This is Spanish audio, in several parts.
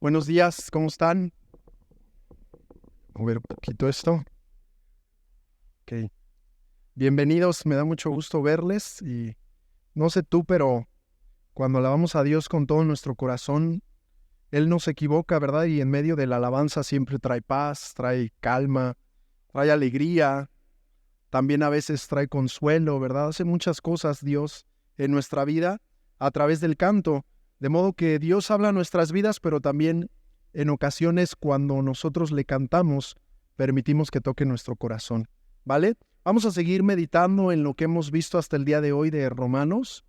Buenos días, ¿cómo están? A ver un poquito esto. Ok. Bienvenidos, me da mucho gusto verles y no sé tú, pero cuando alabamos a Dios con todo nuestro corazón, Él no se equivoca, ¿verdad? Y en medio de la alabanza siempre trae paz, trae calma, trae alegría, también a veces trae consuelo, ¿verdad? Hace muchas cosas Dios en nuestra vida a través del canto, de modo que Dios habla a nuestras vidas, pero también en ocasiones cuando nosotros le cantamos, permitimos que toque nuestro corazón, ¿vale? Vamos a seguir meditando en lo que hemos visto hasta el día de hoy de Romanos.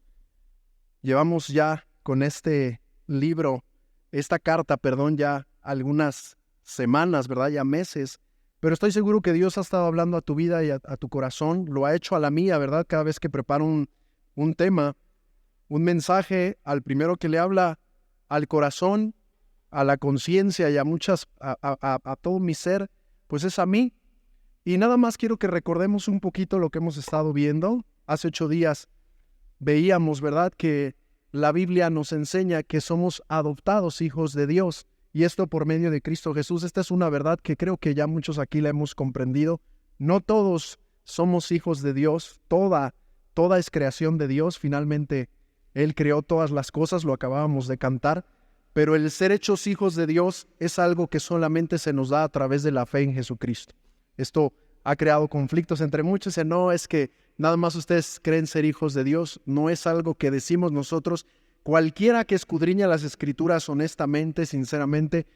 Llevamos ya con este libro, esta carta, perdón, ya algunas semanas, ¿verdad? Ya meses, pero estoy seguro que Dios ha estado hablando a tu vida y a tu corazón, lo ha hecho a la mía, ¿verdad? Cada vez que preparo un tema, un mensaje, al primero que le habla al corazón, a la conciencia y a a todo mi ser, pues es a mí. Y nada más quiero que recordemos un poquito lo que hemos estado viendo. Hace 8 días veíamos, ¿verdad?, que la Biblia nos enseña que somos adoptados hijos de Dios, y esto por medio de Cristo Jesús. Esta es una verdad que creo que ya muchos aquí la hemos comprendido. No todos somos hijos de Dios, toda es creación de Dios. Finalmente, Él creó todas las cosas, lo acabábamos de cantar, pero el ser hechos hijos de Dios es algo que solamente se nos da a través de la fe en Jesucristo. Esto ha creado conflictos entre muchos. No es que nada más ustedes creen ser hijos de Dios, no es algo que decimos nosotros. Cualquiera que escudriña las Escrituras honestamente, sinceramente,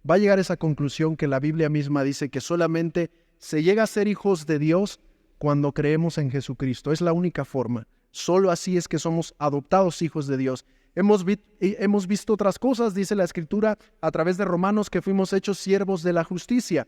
va a llegar a esa conclusión que la Biblia misma dice, que solamente se llega a ser hijos de Dios cuando creemos en Jesucristo. Es la única forma. Solo así es que somos adoptados hijos de Dios. Hemos visto otras cosas, dice la Escritura, a través de Romanos, que fuimos hechos siervos de la justicia,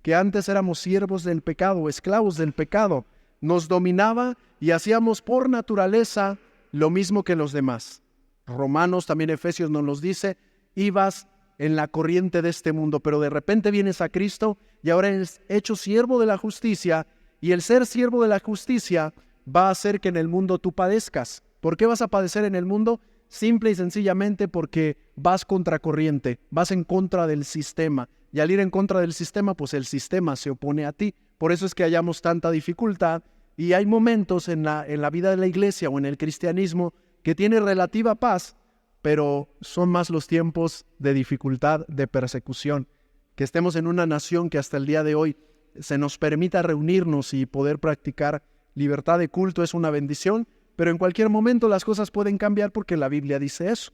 que antes éramos siervos del pecado, esclavos del pecado. Nos dominaba y hacíamos por naturaleza lo mismo que los demás. Romanos, también Efesios nos los dice, ibas en la corriente de este mundo, pero de repente vienes a Cristo y ahora eres hecho siervo de la justicia, y el ser siervo de la justicia va a hacer que en el mundo tú padezcas. ¿Por qué vas a padecer en el mundo? Simple y sencillamente porque vas contracorriente, vas en contra del sistema. Y al ir en contra del sistema, pues el sistema se opone a ti. Por eso es que hallamos tanta dificultad, y hay momentos en la vida de la iglesia o en el cristianismo que tiene relativa paz, pero son más los tiempos de dificultad, de persecución. Que estemos en una nación que hasta el día de hoy se nos permita reunirnos y poder practicar libertad de culto es una bendición, pero en cualquier momento las cosas pueden cambiar, porque la Biblia dice eso,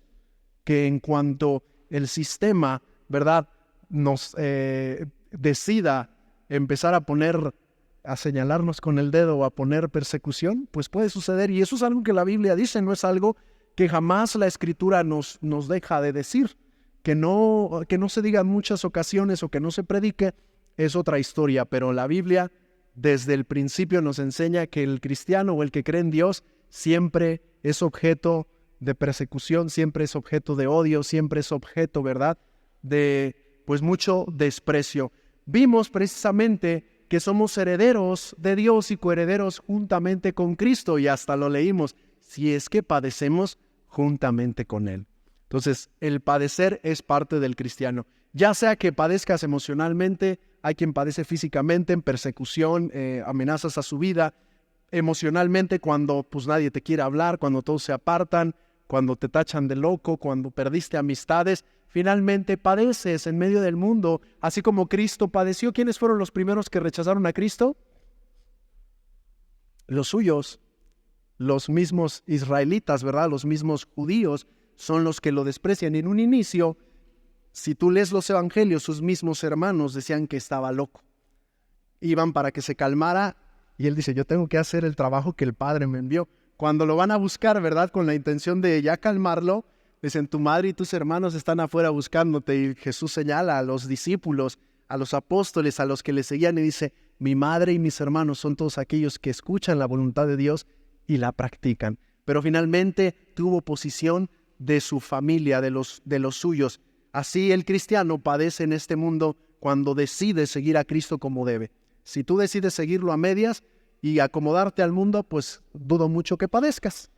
que en cuanto el sistema, ¿verdad?, nos decida empezar a señalarnos con el dedo o a poner persecución, pues puede suceder. Y eso es algo que la Biblia dice, no es algo que jamás la Escritura nos deja de decir. Que no se diga en muchas ocasiones o que no se predique es otra historia, pero la Biblia desde el principio nos enseña que el cristiano o el que cree en Dios siempre es objeto de persecución, siempre es objeto de odio, siempre es objeto, ¿verdad?, de pues mucho desprecio. Vimos precisamente que somos herederos de Dios y coherederos juntamente con Cristo, y hasta lo leímos, si es que padecemos juntamente con Él. Entonces, el padecer es parte del cristiano. Ya sea que padezcas emocionalmente, hay quien padece físicamente, en persecución, amenazas a su vida, emocionalmente cuando pues nadie te quiere hablar, cuando todos se apartan, cuando te tachan de loco, cuando perdiste amistades. Finalmente padeces en medio del mundo, así como Cristo padeció. ¿Quiénes fueron los primeros que rechazaron a Cristo? Los suyos, los mismos israelitas, ¿verdad? Los mismos judíos son los que lo desprecian. En un inicio, si tú lees los evangelios, sus mismos hermanos decían que estaba loco. Iban para que se calmara, y él dice, yo tengo que hacer el trabajo que el Padre me envió. Cuando lo van a buscar, ¿verdad?, con la intención de ya calmarlo, dicen, tu madre y tus hermanos están afuera buscándote. Y Jesús señala a los discípulos, a los apóstoles, a los que le seguían, y dice, mi madre y mis hermanos son todos aquellos que escuchan la voluntad de Dios y la practican. Pero finalmente tuvo oposición de su familia, de los suyos. Así el cristiano padece en este mundo cuando decide seguir a Cristo como debe. Si tú decides seguirlo a medias y acomodarte al mundo, pues dudo mucho que padezcas,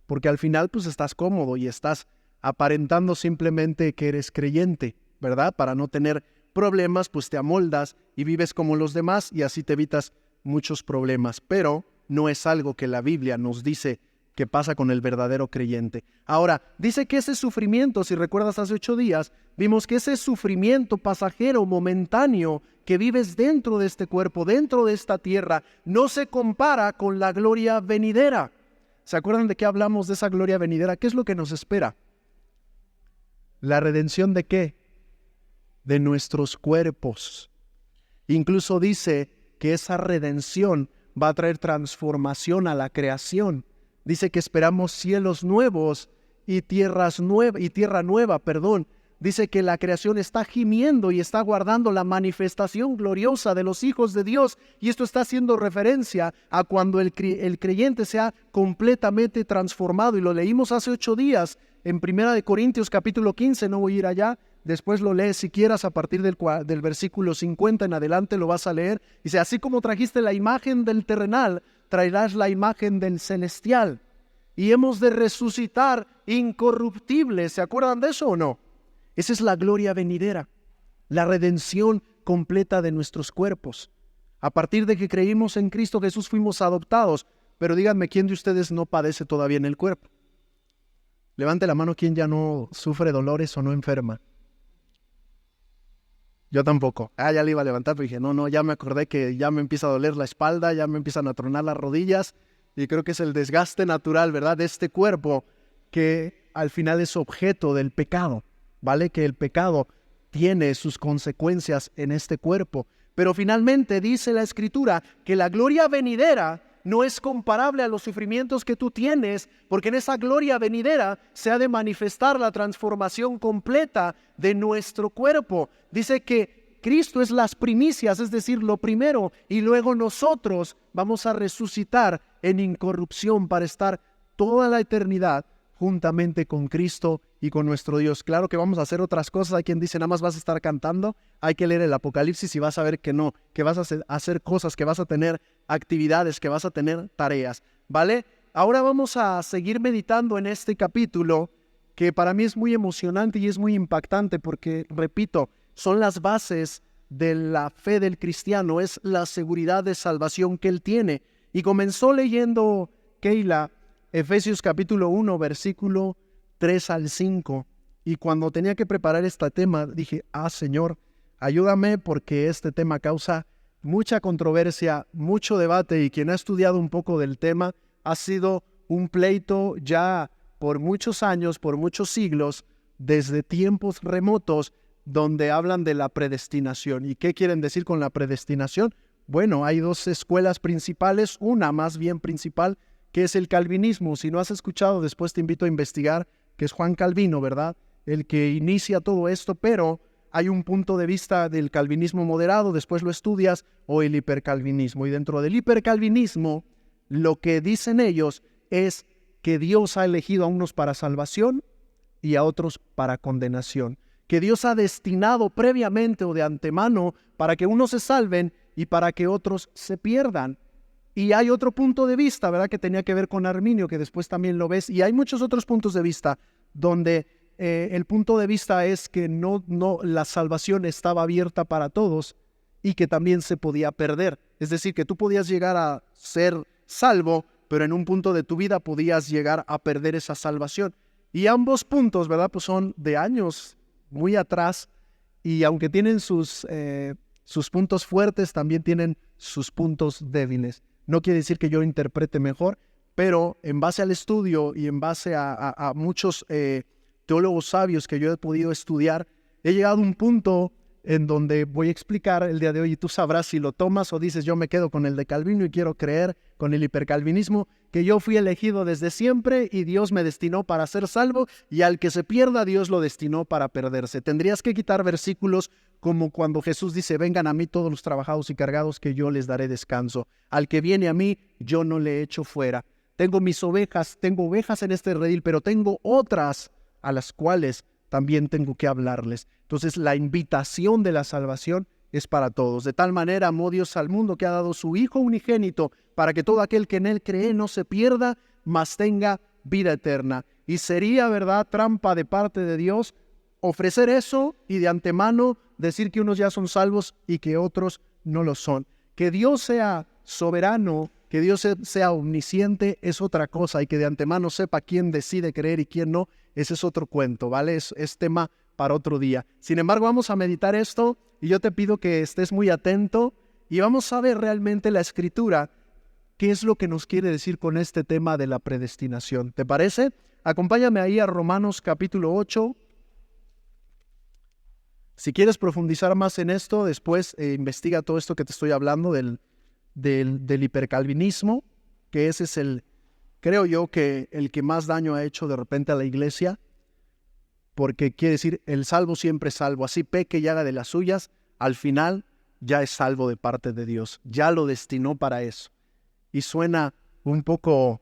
porque al final pues estás cómodo y estás aparentando simplemente que eres creyente, ¿verdad? Para no tener problemas, pues te amoldas y vives como los demás y así te evitas muchos problemas. Pero no es algo que la Biblia nos dice que pasa con el verdadero creyente. Ahora, dice que ese sufrimiento, si recuerdas hace 8 días, vimos que ese sufrimiento pasajero, momentáneo, que vives dentro de este cuerpo, dentro de esta tierra, no se compara con la gloria venidera. ¿Se acuerdan de qué hablamos de esa gloria venidera? ¿Qué es lo que nos espera? ¿La redención de qué? De nuestros cuerpos. Incluso dice que esa redención va a traer transformación a la creación. Dice que esperamos cielos nuevos y tierra nueva. Dice que la creación está gimiendo y está guardando la manifestación gloriosa de los hijos de Dios. Y esto está haciendo referencia a cuando el creyente sea completamente transformado. Y lo leímos hace 8 días en 1 Corintios capítulo 15. No voy a ir allá. Después lo lees si quieras a partir del versículo 50 en adelante lo vas a leer. Dice, así como trajiste la imagen del terrenal, traerás la imagen del celestial. Y hemos de resucitar incorruptibles. ¿Se acuerdan de eso o no? Esa es la gloria venidera, la redención completa de nuestros cuerpos. A partir de que creímos en Cristo Jesús fuimos adoptados. Pero díganme, ¿quién de ustedes no padece todavía en el cuerpo? Levante la mano quien ya no sufre dolores o no enferma. Yo tampoco. Ya le iba a levantar, pero dije, no, ya me acordé que ya me empieza a doler la espalda, ya me empiezan a tronar las rodillas, y creo que es el desgaste natural, ¿verdad?, de este cuerpo, que al final es objeto del pecado, ¿vale? Que el pecado tiene sus consecuencias en este cuerpo. Pero finalmente dice la Escritura que la gloria venidera no es comparable a los sufrimientos que tú tienes, porque en esa gloria venidera se ha de manifestar la transformación completa de nuestro cuerpo. Dice que Cristo es las primicias, es decir, lo primero, y luego nosotros vamos a resucitar en incorrupción para estar toda la eternidad juntamente con Cristo y con nuestro Dios. Claro que vamos a hacer otras cosas. Hay quien dice, nada más vas a estar cantando. Hay que leer el Apocalipsis y vas a ver que no, que vas a hacer cosas, que vas a tener actividades, que vas a tener tareas, ¿vale? Ahora vamos a seguir meditando en este capítulo, que para mí es muy emocionante y es muy impactante porque, repito, son las bases de la fe del cristiano, es la seguridad de salvación que él tiene. Y comenzó leyendo Keila Efesios capítulo 1, versículo 3 al 5. Y cuando tenía que preparar este tema, dije, Señor, ayúdame porque este tema causa mucha controversia, mucho debate, y quien ha estudiado un poco del tema ha sido un pleito ya por muchos años, por muchos siglos, desde tiempos remotos, donde hablan de la predestinación. ¿Y qué quieren decir con la predestinación? Bueno, hay 2 escuelas principales, una más bien principal, que es el calvinismo. Si no has escuchado, después te invito a investigar, que es Juan Calvino, ¿verdad?, el que inicia todo esto, pero hay un punto de vista del calvinismo moderado, después lo estudias, o el hipercalvinismo. Y dentro del hipercalvinismo, lo que dicen ellos es que Dios ha elegido a unos para salvación y a otros para condenación. Que Dios ha destinado previamente o de antemano para que unos se salven y para que otros se pierdan. Y hay otro punto de vista, ¿verdad?, que tenía que ver con Arminio, que después también lo ves. Y hay muchos otros puntos de vista donde el punto de vista es que no la salvación estaba abierta para todos y que también se podía perder. Es decir, que tú podías llegar a ser salvo, pero en un punto de tu vida podías llegar a perder esa salvación. Y ambos puntos, ¿verdad?, pues son de años muy atrás, y aunque tienen sus puntos fuertes, también tienen sus puntos débiles. No quiere decir que yo interprete mejor, pero en base al estudio y en base a muchos teólogos sabios que yo he podido estudiar, he llegado a un punto en donde voy a explicar el día de hoy, y tú sabrás si lo tomas o dices, yo me quedo con el de Calvino y quiero creer con el hipercalvinismo, que yo fui elegido desde siempre y Dios me destinó para ser salvo, y al que se pierda Dios lo destinó para perderse. Tendrías que quitar versículos como cuando Jesús dice, vengan a mí todos los trabajados y cargados, que yo les daré descanso. Al que viene a mí, yo no le echo fuera. Tengo mis ovejas, tengo ovejas en este redil, pero tengo otras a las cuales también tengo que hablarles. Entonces, la invitación de la salvación es para todos. De tal manera amó Dios al mundo, que ha dado su Hijo unigénito, para que todo aquel que en él cree no se pierda, mas tenga vida eterna. Y sería, ¿verdad?, trampa de parte de Dios ofrecer eso y de antemano decir que unos ya son salvos y que otros no lo son. Que Dios sea soberano, que Dios sea omnisciente es otra cosa, y que de antemano sepa quién decide creer y quién no, ese es otro cuento, ¿vale? Es tema para otro día. Sin embargo, vamos a meditar esto y yo te pido que estés muy atento y vamos a ver realmente la Escritura, qué es lo que nos quiere decir con este tema de la predestinación. ¿Te parece? Acompáñame ahí a Romanos capítulo 8. Si quieres profundizar más en esto, después investiga todo esto que te estoy hablando del hipercalvinismo, que ese es creo yo que el que más daño ha hecho de repente a la iglesia, porque quiere decir, el salvo siempre es salvo, así peque y haga de las suyas, al final ya es salvo de parte de Dios, ya lo destinó para eso. Y suena un poco,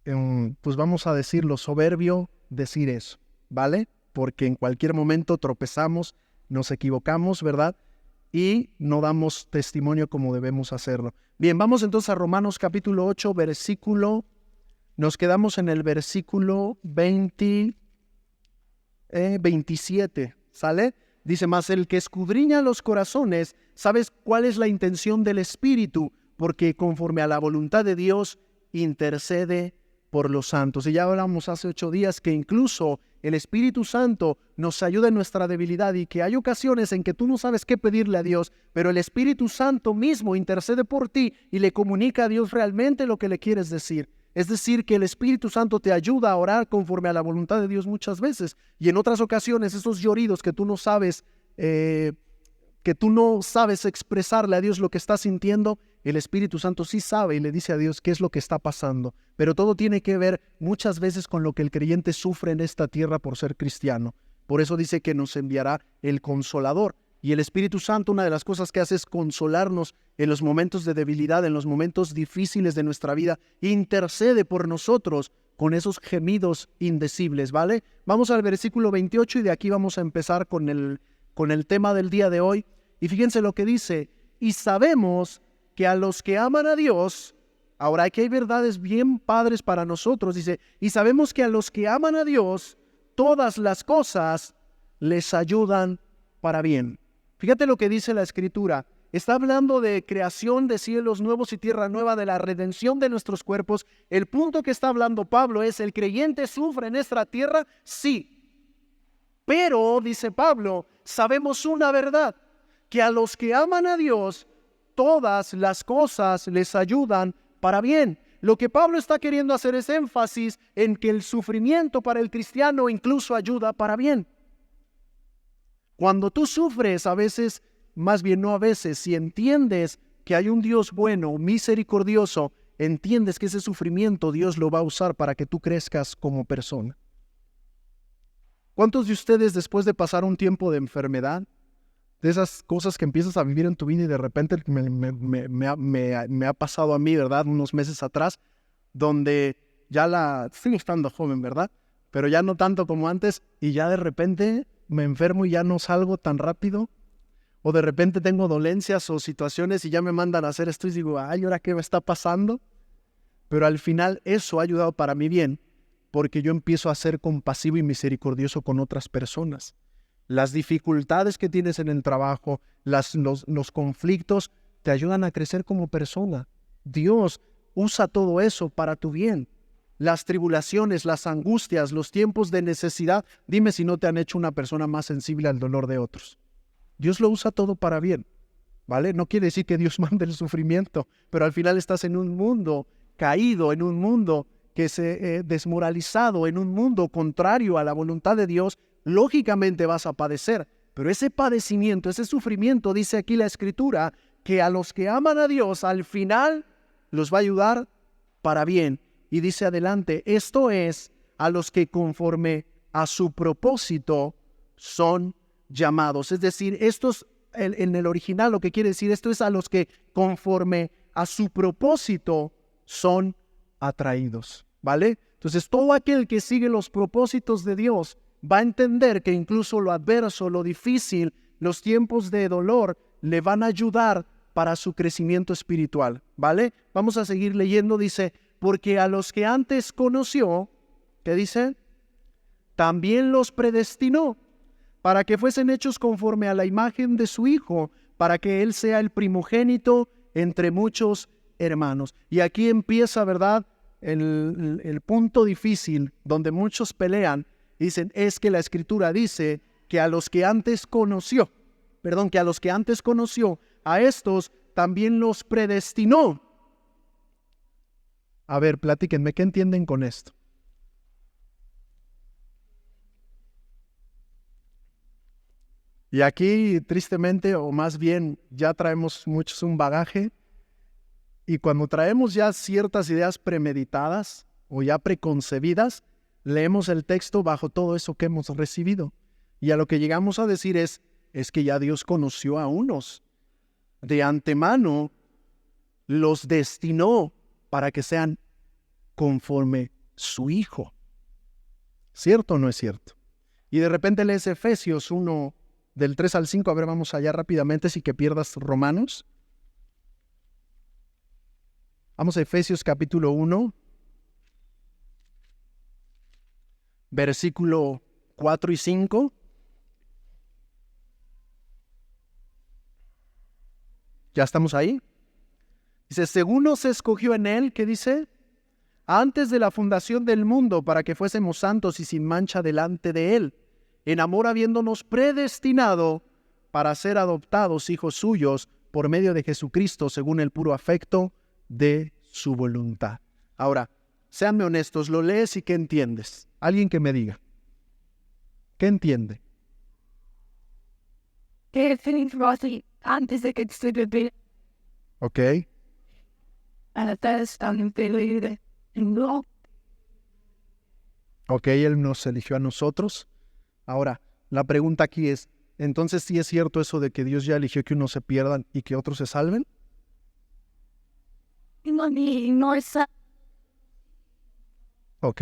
pues vamos a decirlo, soberbio decir eso, ¿vale? Porque en cualquier momento tropezamos, nos equivocamos, ¿verdad? Y no damos testimonio como debemos hacerlo. Bien, vamos entonces a Romanos capítulo 8, nos quedamos en el versículo 27, ¿sale? Dice, mas el que escudriña los corazones, ¿sabes cuál es la intención del Espíritu? Porque conforme a la voluntad de Dios, intercede por los santos. Y ya hablamos hace 8 días que incluso el Espíritu Santo nos ayuda en nuestra debilidad y que hay ocasiones en que tú no sabes qué pedirle a Dios, pero el Espíritu Santo mismo intercede por ti y le comunica a Dios realmente lo que le quieres decir. Es decir, que el Espíritu Santo te ayuda a orar conforme a la voluntad de Dios muchas veces. Y en otras ocasiones esos lloridos que tú no sabes expresarle a Dios lo que estás sintiendo, el Espíritu Santo sí sabe y le dice a Dios qué es lo que está pasando. Pero todo tiene que ver muchas veces con lo que el creyente sufre en esta tierra por ser cristiano. Por eso dice que nos enviará el Consolador. Y el Espíritu Santo, una de las cosas que hace es consolarnos en los momentos de debilidad, en los momentos difíciles de nuestra vida. Intercede por nosotros con esos gemidos indecibles, ¿vale? Vamos al versículo 28 y de aquí vamos a empezar con el tema del día de hoy. Y fíjense lo que dice, y sabemos que a los que aman a Dios, ahora aquí hay verdades bien padres para nosotros, dice, y sabemos que a los que aman a Dios, todas las cosas les ayudan para bien. Fíjate lo que dice la Escritura. Está hablando de creación de cielos nuevos y tierra nueva, de la redención de nuestros cuerpos. El punto que está hablando Pablo es, ¿el creyente sufre en esta tierra? Sí. Pero, dice Pablo, sabemos una verdad, que a los que aman a Dios, todas las cosas les ayudan para bien. Lo que Pablo está queriendo hacer es énfasis en que el sufrimiento para el cristiano incluso ayuda para bien. Cuando tú sufres, a veces, más bien no a veces, si entiendes que hay un Dios bueno, misericordioso, entiendes que ese sufrimiento Dios lo va a usar para que tú crezcas como persona. ¿Cuántos de ustedes después de pasar un tiempo de enfermedad, de esas cosas que empiezas a vivir en tu vida y de repente me ha pasado a mí, ¿verdad? Unos meses atrás, donde sigo estando joven, ¿verdad? Pero ya no tanto como antes y ya de repente me enfermo y ya no salgo tan rápido, o de repente tengo dolencias o situaciones y ya me mandan a hacer esto y digo, ay, ¿ahora qué me está pasando? Pero al final eso ha ayudado para mi bien, porque yo empiezo a ser compasivo y misericordioso con otras personas. Las dificultades que tienes en el trabajo, los conflictos, te ayudan a crecer como persona. Dios usa todo eso para tu bien. Las tribulaciones, las angustias, los tiempos de necesidad, dime si no te han hecho una persona más sensible al dolor de otros. Dios lo usa todo para bien, ¿vale? No quiere decir que Dios mande el sufrimiento, pero al final estás en un mundo caído, en un mundo que se desmoralizado, en un mundo contrario a la voluntad de Dios, lógicamente vas a padecer. Pero ese padecimiento, ese sufrimiento, dice aquí la Escritura, que a los que aman a Dios, al final los va a ayudar para bien. Y dice adelante, esto es a los que conforme a su propósito son llamados. Es decir, en el original lo que quiere decir esto es a los que conforme a su propósito son atraídos, ¿vale? Entonces todo aquel que sigue los propósitos de Dios va a entender que incluso lo adverso, lo difícil, los tiempos de dolor le van a ayudar para su crecimiento espiritual, ¿vale? Vamos a seguir leyendo, dice, porque a los que antes conoció, ¿qué dice? también los predestinó para que fuesen hechos conforme a la imagen de su Hijo, para que Él sea el primogénito entre muchos hermanos. Y aquí empieza, ¿verdad?, el punto difícil donde muchos pelean. Dicen, es que la Escritura dice que a los que antes conoció, a estos también los predestinó. A ver, platíquenme, ¿qué entienden con esto? Y aquí, tristemente, o más bien, ya traemos muchos un bagaje, y cuando traemos ya ciertas ideas premeditadas o ya preconcebidas, leemos el texto bajo todo eso que hemos recibido. Y a lo que llegamos a decir es que ya Dios conoció a unos. De antemano los destinó para que sean conforme su Hijo. ¿Cierto o no es cierto? Y de repente lees Efesios 1, del 3 al 5. A ver, vamos allá rápidamente, sin que pierdas Romanos. Vamos a Efesios capítulo 1, versículo 4 y 5. ¿Ya estamos ahí? Dice, según nos escogió en Él, ¿qué dice? Antes de la fundación del mundo, para que fuésemos santos y sin mancha delante de Él, en amor habiéndonos predestinado para ser adoptados hijos suyos por medio de Jesucristo, según el puro afecto de su voluntad. Ahora, séanme honestos, ¿lo lees y qué entiendes? Alguien que me diga. ¿Qué entiende? Que feliz Rosy, antes de que estuviera Ok. a la testa en peligro. No, Ok, Él nos eligió a nosotros. Ahora, la pregunta aquí es, ¿entonces sí es cierto eso de que Dios ya eligió que unos se pierdan y que otros se salven? no es Ok.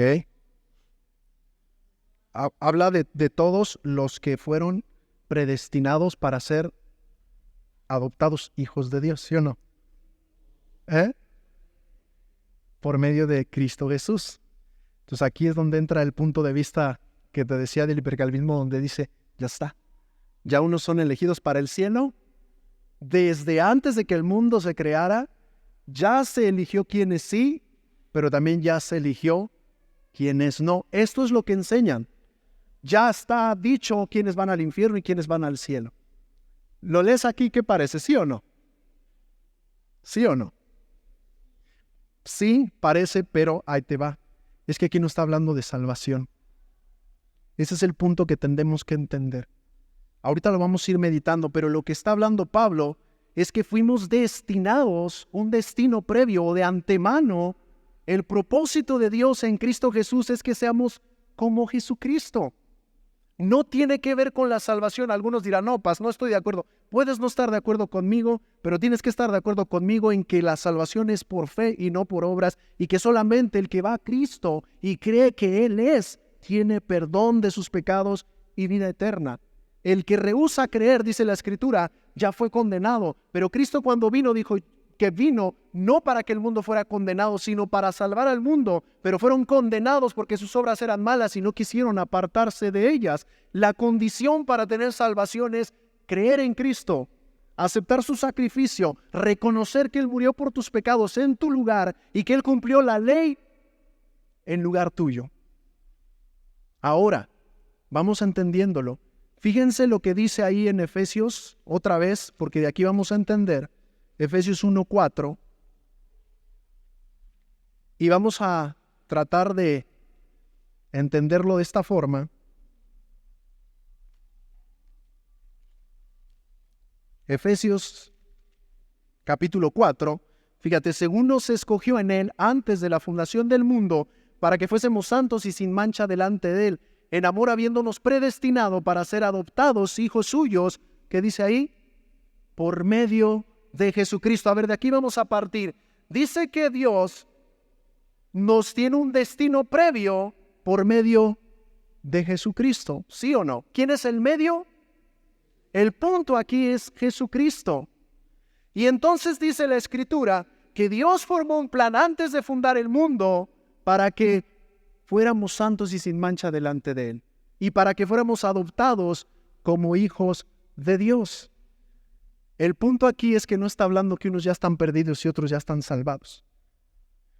Habla de todos los que fueron predestinados para ser adoptados hijos de Dios, ¿sí o no? Por medio de Cristo Jesús. Entonces aquí es donde entra el punto de vista que te decía del hipercalvinismo, donde dice, ya está. Ya unos son elegidos para el cielo. Desde antes de que el mundo se creara, ya se eligió quienes sí, pero también ya se eligió quienes no. Esto es lo que enseñan. Ya está dicho quiénes van al infierno y quiénes van al cielo. ¿Lo lees aquí? ¿Qué parece? ¿Sí o no? ¿Sí o no? Sí, parece, pero ahí te va. Es que aquí no está hablando de salvación. Ese es el punto que tendremos que entender. Ahorita lo vamos a ir meditando, pero lo que está hablando Pablo es que fuimos destinados, un destino previo o de antemano. El propósito de Dios en Cristo Jesús es que seamos como Jesucristo. No tiene que ver con la salvación. Algunos dirán, no, no estoy de acuerdo. Puedes no estar de acuerdo conmigo, pero tienes que estar de acuerdo conmigo en que la salvación es por fe y no por obras, y que solamente el que va a Cristo y cree que Él tiene perdón de sus pecados y vida eterna. El que rehúsa creer, dice la Escritura, ya fue condenado. Pero Cristo cuando vino dijo que vino no para que el mundo fuera condenado, sino para salvar al mundo, pero fueron condenados porque sus obras eran malas y no quisieron apartarse de ellas. La condición para tener salvación es creer en Cristo, aceptar su sacrificio, reconocer que Él murió por tus pecados en tu lugar y que Él cumplió la ley en lugar tuyo. Ahora, vamos entendiéndolo. Fíjense lo que dice ahí en Efesios, otra vez, porque de aquí vamos a entender. Efesios 1:4, y vamos a tratar de entenderlo de esta forma. Efesios capítulo 4, fíjate, según nos escogió en Él antes de la fundación del mundo, para que fuésemos santos y sin mancha delante de Él, en amor habiéndonos predestinado para ser adoptados hijos suyos, ¿qué dice ahí? Por medio de Jesucristo. A ver, de aquí vamos a partir. Dice que Dios nos tiene un destino previo por medio de Jesucristo, ¿sí o no? ¿Quién es el medio? El punto aquí es Jesucristo. Y entonces dice la Escritura que Dios formó un plan antes de fundar el mundo para que fuéramos santos y sin mancha delante de Él, y para que fuéramos adoptados como hijos de Dios. El punto aquí es que no está hablando que unos ya están perdidos y otros ya están salvados.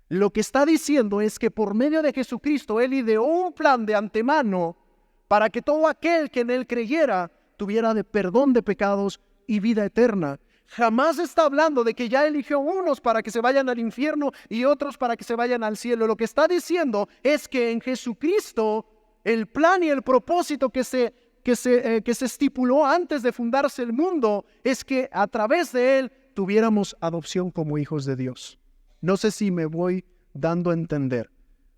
Lo que está diciendo es que por medio de Jesucristo Él ideó un plan de antemano para que todo aquel que en Él creyera tuviera de perdón de pecados y vida eterna. Jamás está hablando de que ya eligió unos para que se vayan al infierno y otros para que se vayan al cielo. Lo que está diciendo es que en Jesucristo el plan y el propósito que se estipuló antes de fundarse el mundo es que a través de Él tuviéramos adopción como hijos de Dios. No sé si me voy dando a entender.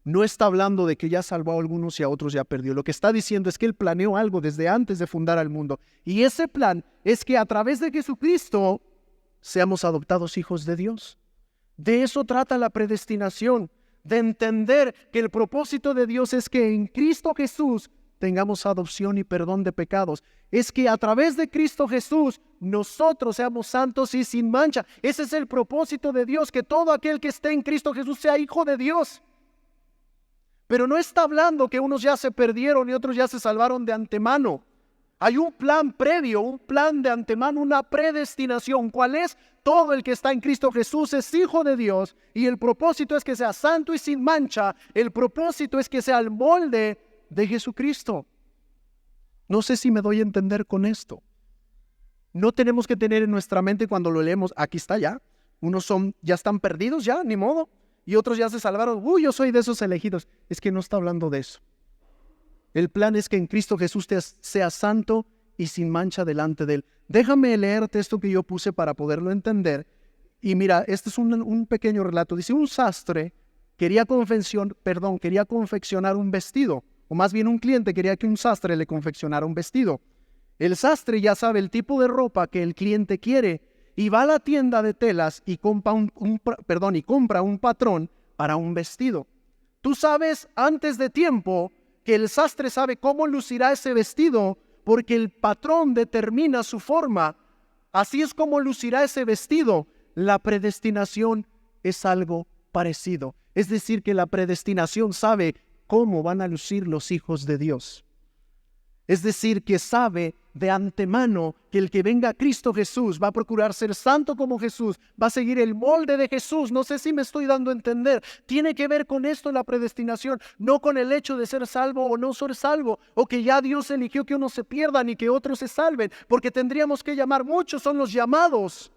No está hablando de que ya salvó a algunos y a otros ya perdió. Lo que está diciendo es que Él planeó algo desde antes de fundar el mundo. Y ese plan es que a través de Jesucristo seamos adoptados hijos de Dios. De eso trata la predestinación, de entender que el propósito de Dios es que en Cristo Jesús tengamos adopción y perdón de pecados. Es que a través de Cristo Jesús nosotros seamos santos y sin mancha. Ese es el propósito de Dios, que todo aquel que esté en Cristo Jesús sea hijo de Dios. Pero no está hablando que unos ya se perdieron y otros ya se salvaron de antemano. Hay un plan previo, un plan de antemano, una predestinación. ¿Cuál es? Todo el que está en Cristo Jesús es hijo de Dios y el propósito es que sea santo y sin mancha. El propósito es que sea el molde de Jesucristo. No sé si me doy a entender con esto. No tenemos que tener en nuestra mente cuando lo leemos, aquí está ya. Unos ya están perdidos ya, ni modo. Y otros ya se salvaron. Yo soy de esos elegidos. Es que no está hablando de eso. El plan es que en Cristo Jesús sea santo y sin mancha delante de Él. Déjame leerte esto que yo puse para poderlo entender. Y mira, este es un pequeño relato. Dice, un sastre quería confeccionar un vestido. O más bien un cliente quería que un sastre le confeccionara un vestido. El sastre ya sabe el tipo de ropa que el cliente quiere y va a la tienda de telas y compra un patrón para un vestido. Tú sabes antes de tiempo que el sastre sabe cómo lucirá ese vestido porque el patrón determina su forma. Así es como lucirá ese vestido. La predestinación es algo parecido. Es decir, que la predestinación sabe cómo van a lucir los hijos de Dios. Es decir, que sabe de antemano que el que venga a Cristo Jesús va a procurar ser santo como Jesús, va a seguir el molde de Jesús. No sé si me estoy dando a entender. Tiene que ver con esto la predestinación, no con el hecho de ser salvo o no ser salvo, o que ya Dios eligió que unos se pierdan y que otros se salven, porque tendríamos que llamar, muchos son los llamados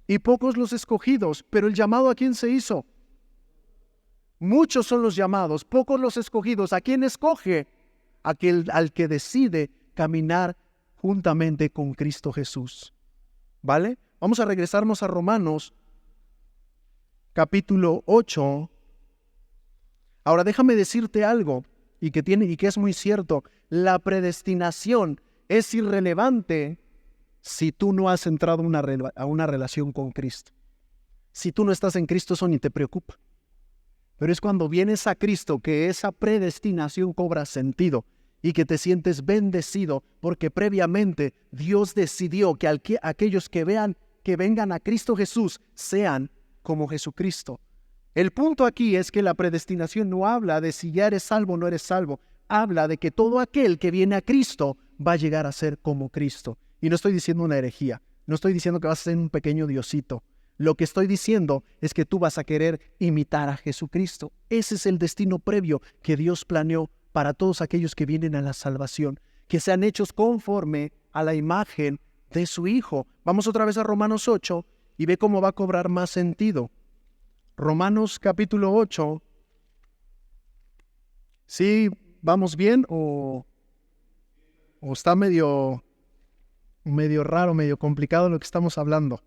y pocos los escogidos. Pero el llamado, ¿a quién se hizo? Muchos son los llamados, pocos los escogidos. ¿A quién escoge? Al que decide caminar juntamente con Cristo Jesús. ¿Vale? Vamos a regresarnos a Romanos capítulo 8. Ahora déjame decirte algo y que es muy cierto. La predestinación es irrelevante si tú no has entrado a una relación con Cristo. Si tú no estás en Cristo, eso ni te preocupa. Pero es cuando vienes a Cristo que esa predestinación cobra sentido y que te sientes bendecido porque previamente Dios decidió que aquellos que vengan a Cristo Jesús sean como Jesucristo. El punto aquí es que la predestinación no habla de si ya eres salvo o no eres salvo. Habla de que todo aquel que viene a Cristo va a llegar a ser como Cristo. Y no estoy diciendo una herejía. No estoy diciendo que vas a ser un pequeño diosito. Lo que estoy diciendo es que tú vas a querer imitar a Jesucristo. Ese es el destino previo que Dios planeó para todos aquellos que vienen a la salvación, que sean hechos conforme a la imagen de su Hijo. Vamos otra vez a Romanos 8 y ve cómo va a cobrar más sentido. Romanos capítulo 8. ¿Sí vamos bien o está medio raro, medio complicado lo que estamos hablando?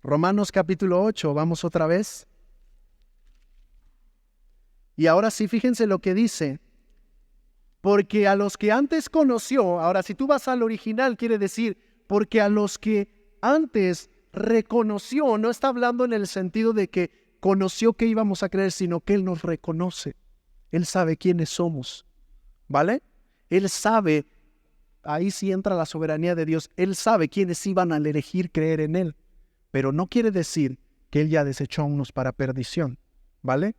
Romanos capítulo 8, vamos otra vez. Y ahora sí, fíjense lo que dice. Porque a los que antes conoció, ahora si tú vas al original, quiere decir, porque a los que antes reconoció, no está hablando en el sentido de que conoció que íbamos a creer, sino que Él nos reconoce. Él sabe quiénes somos, ¿vale? Él sabe, ahí sí entra la soberanía de Dios, Él sabe quiénes iban a elegir creer en Él. Pero no quiere decir que Él ya desechó a unos para perdición, ¿vale?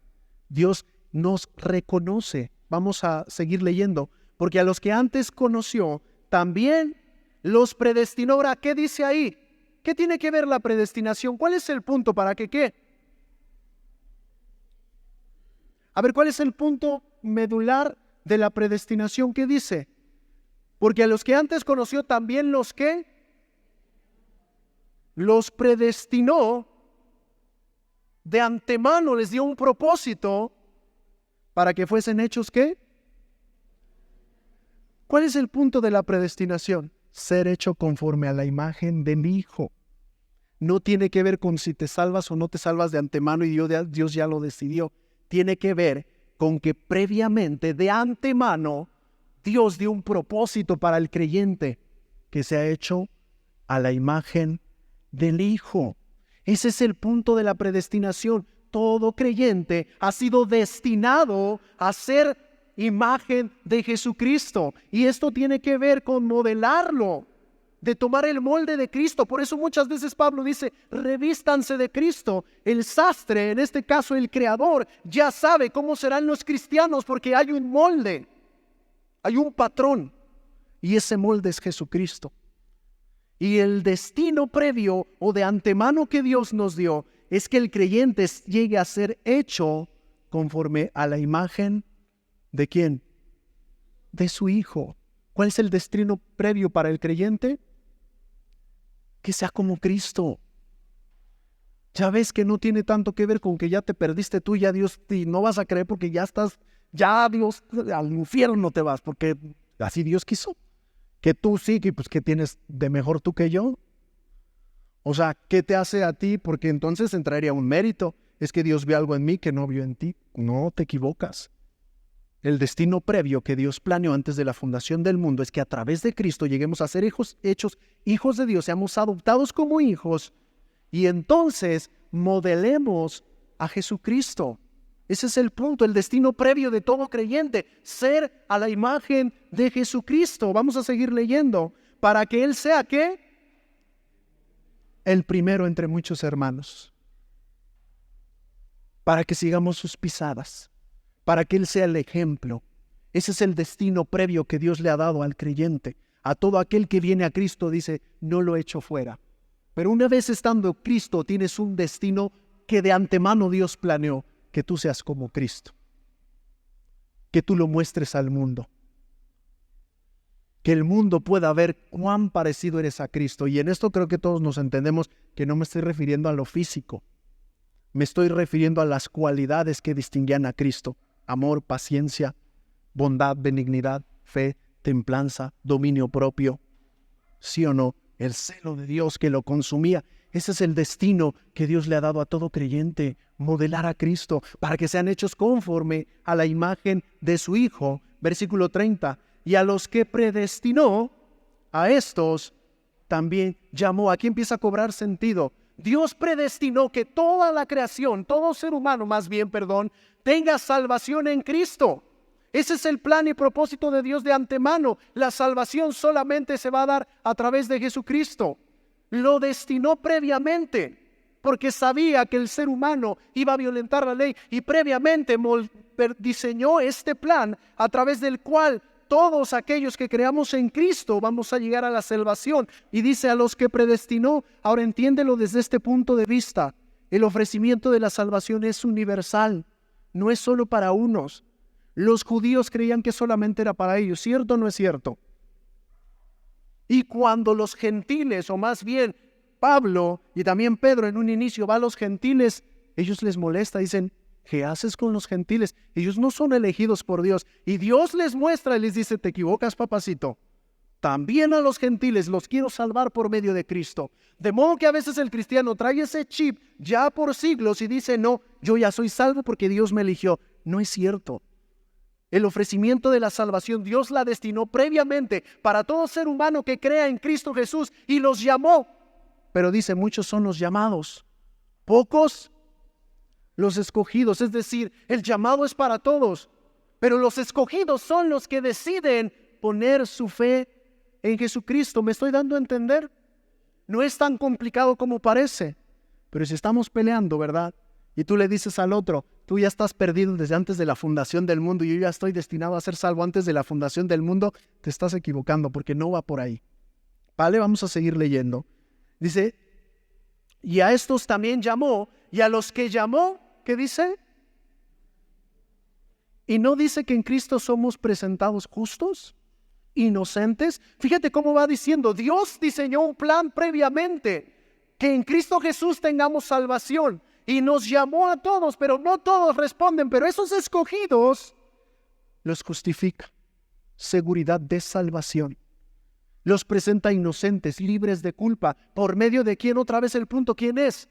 Dios nos reconoce. Vamos a seguir leyendo. Porque a los que antes conoció, también los predestinó. Ahora, ¿qué dice ahí? ¿Qué tiene que ver la predestinación? ¿Cuál es el punto para que qué? A ver, ¿cuál es el punto medular de la predestinación? ¿Qué dice? Porque a los que antes conoció, también los que los predestinó de antemano, les dio un propósito para que fuesen hechos ¿qué? ¿Cuál es el punto de la predestinación? Ser hecho conforme a la imagen del Hijo. No tiene que ver con si te salvas o no te salvas de antemano y Dios ya lo decidió. Tiene que ver con que previamente, de antemano, Dios dio un propósito para el creyente que se ha hecho a la imagen del Hijo. Ese es el punto de la predestinación. Todo creyente ha sido destinado a ser imagen de Jesucristo. Y esto tiene que ver con modelarlo, de tomar el molde de Cristo. Por eso muchas veces Pablo dice, revístanse de Cristo. El sastre, en este caso el creador, ya sabe cómo serán los cristianos porque hay un molde, hay un patrón. Y ese molde es Jesucristo. Y el destino previo o de antemano que Dios nos dio es que el creyente llegue a ser hecho conforme a la imagen ¿de quién? De su Hijo. ¿Cuál es el destino previo para el creyente? Que sea como Cristo. Ya ves que no tiene tanto que ver con que ya te perdiste tú, ya Dios, y no vas a creer porque ya estás, ya Dios, al infierno te vas, porque así Dios quiso. Que tú sí, que pues ¿qué tienes de mejor tú que yo? O sea, ¿qué te hace a ti? Porque entonces entraría un mérito. Es que Dios vio algo en mí que no vio en ti. No, te equivocas. El destino previo que Dios planeó antes de la fundación del mundo es que a través de Cristo lleguemos a ser hechos hijos de Dios, seamos adoptados como hijos y entonces modelemos a Jesucristo. Ese es el punto, el destino previo de todo creyente, ser a la imagen de Jesucristo. Vamos a seguir leyendo. Para que Él sea, ¿qué? El primero entre muchos hermanos. Para que sigamos sus pisadas. Para que Él sea el ejemplo. Ese es el destino previo que Dios le ha dado al creyente. A todo aquel que viene a Cristo dice, no lo echo fuera. Pero una vez estando Cristo, tienes un destino que de antemano Dios planeó. Que tú seas como Cristo. Que tú lo muestres al mundo. Que el mundo pueda ver cuán parecido eres a Cristo. Y en esto creo que todos nos entendemos que no me estoy refiriendo a lo físico. Me estoy refiriendo a las cualidades que distinguían a Cristo. Amor, paciencia, bondad, benignidad, fe, templanza, dominio propio. ¿Sí o no? El celo de Dios que lo consumía. Ese es el destino que Dios le ha dado a todo creyente, modelar a Cristo, para que sean hechos conforme a la imagen de su Hijo. Versículo 30. Y a los que predestinó, a estos también llamó. Aquí empieza a cobrar sentido. Dios predestinó que toda la creación, todo ser humano tenga salvación en Cristo. Ese es el plan y propósito de Dios de antemano. La salvación solamente se va a dar a través de Jesucristo. Lo destinó previamente, porque sabía que el ser humano iba a violentar la ley y previamente diseñó este plan a través del cual todos aquellos que creamos en Cristo vamos a llegar a la salvación. Y dice a los que predestinó. Ahora entiéndelo desde este punto de vista. El ofrecimiento de la salvación es universal, no es solo para unos. Los judíos creían que solamente era para ellos, ¿cierto o no es cierto? Y cuando los gentiles, o más bien Pablo y también Pedro en un inicio va a los gentiles, ellos les molesta, dicen, ¿qué haces con los gentiles? Ellos no son elegidos por Dios. Y Dios les muestra y les dice, te equivocas, papacito. También a los gentiles los quiero salvar por medio de Cristo. De modo que a veces el cristiano trae ese chip ya por siglos y dice, no, yo ya soy salvo porque Dios me eligió. No es cierto. El ofrecimiento de la salvación, Dios la destinó previamente para todo ser humano que crea en Cristo Jesús y los llamó. Pero dice, muchos son los llamados, pocos los escogidos. Es decir, el llamado es para todos, pero los escogidos son los que deciden poner su fe en Jesucristo. ¿Me estoy dando a entender? No es tan complicado como parece, pero si estamos peleando, ¿verdad? Y tú le dices al otro, tú ya estás perdido desde antes de la fundación del mundo y yo ya estoy destinado a ser salvo antes de la fundación del mundo, te estás equivocando porque no va por ahí. Vale, vamos a seguir leyendo. Dice, y a estos también llamó, y a los que llamó, ¿qué dice? Y no dice que en Cristo somos presentados justos, inocentes. Fíjate cómo va diciendo, Dios diseñó un plan previamente, que en Cristo Jesús tengamos salvación. Y nos llamó a todos, pero no todos responden. Pero esos escogidos los justifica. Seguridad de salvación. Los presenta inocentes, libres de culpa. ¿Por medio de quién? Otra vez el punto, ¿quién es?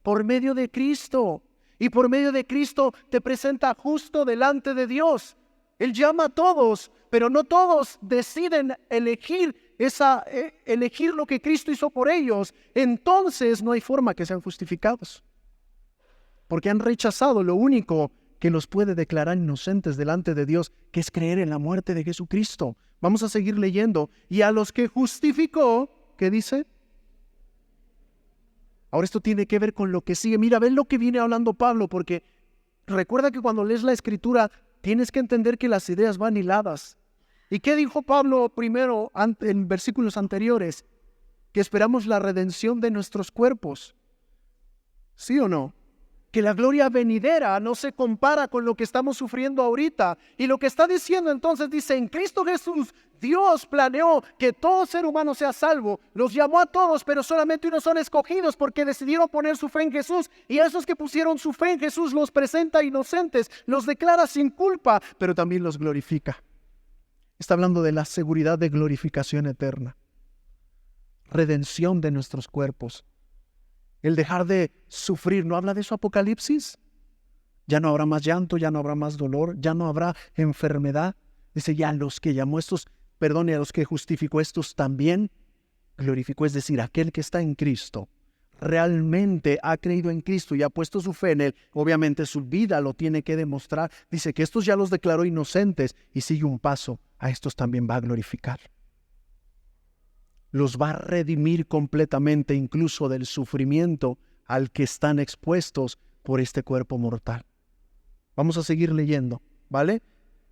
Por medio de Cristo. Y por medio de Cristo te presenta justo delante de Dios. Él llama a todos, pero no todos deciden elegir lo que Cristo hizo por ellos. Entonces no hay forma que sean justificados. Porque han rechazado lo único que los puede declarar inocentes delante de Dios, que es creer en la muerte de Jesucristo. Vamos a seguir leyendo. Y a los que justificó, ¿qué dice? Ahora esto tiene que ver con lo que sigue. Mira, ven lo que viene hablando Pablo, porque recuerda que cuando lees la Escritura tienes que entender que las ideas van hiladas. ¿Y qué dijo Pablo primero en versículos anteriores? Que esperamos la redención de nuestros cuerpos. ¿Sí o no? Que la gloria venidera no se compara con lo que estamos sufriendo ahorita. Y lo que está diciendo entonces dice, en Cristo Jesús, Dios planeó que todo ser humano sea salvo. Los llamó a todos, pero solamente unos son escogidos porque decidieron poner su fe en Jesús. Y a esos que pusieron su fe en Jesús los presenta inocentes, los declara sin culpa, pero también los glorifica. Está hablando de la seguridad de glorificación eterna. Redención de nuestros cuerpos. El dejar de sufrir, ¿no habla de eso Apocalipsis? Ya no habrá más llanto, ya no habrá más dolor, ya no habrá enfermedad. Dice, ya los que llamó estos, perdón, y a los que justificó estos también glorificó. Es decir, aquel que está en Cristo, realmente ha creído en Cristo y ha puesto su fe en Él. Obviamente su vida lo tiene que demostrar. Dice que estos ya los declaró inocentes y sigue un paso. A estos también va a glorificar. Los va a redimir completamente, incluso del sufrimiento al que están expuestos por este cuerpo mortal. Vamos a seguir leyendo, ¿vale?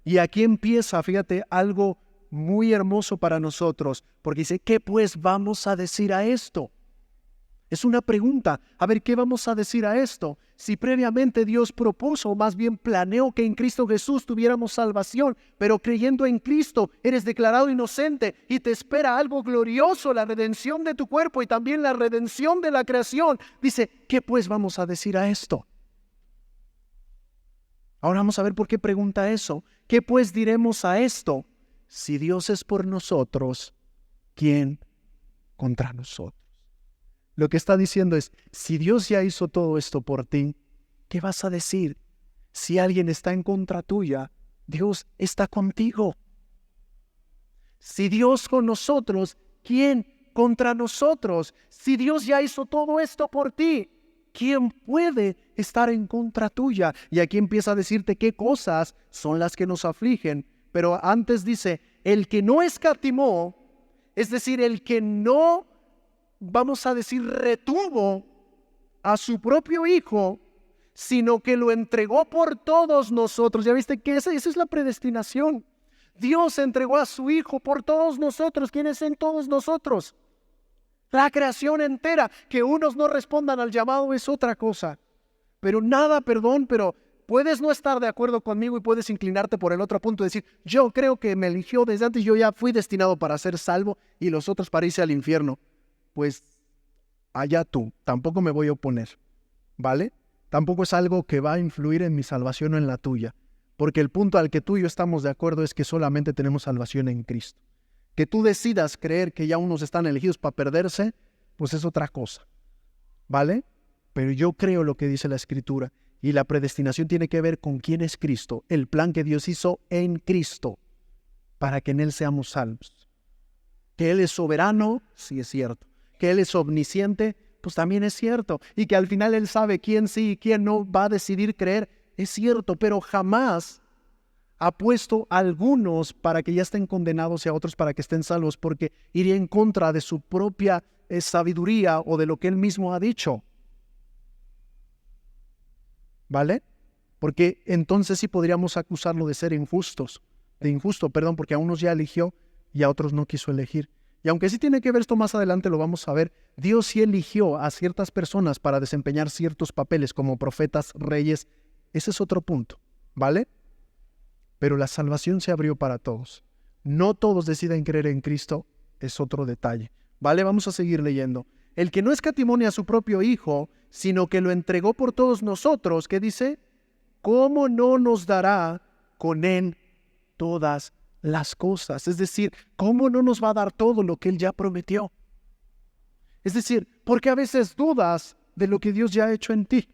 Y aquí empieza, fíjate, algo muy hermoso para nosotros, porque dice, ¿qué pues vamos a decir a esto? Es una pregunta. A ver, ¿qué vamos a decir a esto? Si previamente Dios propuso, o más bien planeó que en Cristo Jesús tuviéramos salvación, pero creyendo en Cristo eres declarado inocente y te espera algo glorioso, la redención de tu cuerpo y también la redención de la creación. Dice, ¿qué pues vamos a decir a esto? Ahora vamos a ver por qué pregunta eso. ¿Qué pues diremos a esto? Si Dios es por nosotros, ¿quién contra nosotros? Lo que está diciendo es, si Dios ya hizo todo esto por ti, ¿qué vas a decir? Si alguien está en contra tuya, Dios está contigo. Si Dios con nosotros, ¿quién contra nosotros? Si Dios ya hizo todo esto por ti, ¿quién puede estar en contra tuya? Y aquí empieza a decirte qué cosas son las que nos afligen. Pero antes dice, el que no escatimó, es decir, el que no, vamos a decir, retuvo a su propio Hijo, sino que lo entregó por todos nosotros. Ya viste que esa es la predestinación. Dios entregó a su Hijo por todos nosotros. ¿Quiénes son todos nosotros? La creación entera. Que unos no respondan al llamado es otra cosa. Pero puedes no estar de acuerdo conmigo y puedes inclinarte por el otro punto y decir, yo creo que me eligió desde antes, yo ya fui destinado para ser salvo y los otros para irse al infierno. Pues allá tú, tampoco me voy a oponer, ¿vale? Tampoco es algo que va a influir en mi salvación o en la tuya, porque el punto al que tú y yo estamos de acuerdo es que solamente tenemos salvación en Cristo. Que tú decidas creer que ya unos están elegidos para perderse, pues es otra cosa, ¿vale? Pero yo creo lo que dice la Escritura, y la predestinación tiene que ver con quién es Cristo, el plan que Dios hizo en Cristo, para que en Él seamos salvos. Que Él es soberano, sí es cierto. Que Él es omnisciente, pues también es cierto. Y que al final Él sabe quién sí y quién no va a decidir creer, es cierto. Pero jamás ha puesto a algunos para que ya estén condenados y a otros para que estén salvos, porque iría en contra de su propia sabiduría o de lo que Él mismo ha dicho. ¿Vale? Porque entonces sí podríamos acusarlo de ser injusto, porque a unos ya eligió y a otros no quiso elegir. Y aunque sí tiene que ver esto más adelante, lo vamos a ver, Dios sí eligió a ciertas personas para desempeñar ciertos papeles como profetas, reyes. Ese es otro punto, ¿vale? Pero la salvación se abrió para todos. No todos deciden creer en Cristo, es otro detalle. ¿Vale? Vamos a seguir leyendo. El que no escatimó a su propio Hijo, sino que lo entregó por todos nosotros, ¿qué dice? ¿Cómo no nos dará con él todas las cosas? Es decir, ¿cómo no nos va a dar todo lo que él ya prometió? Es decir, ¿por qué a veces dudas de lo que Dios ya ha hecho en ti?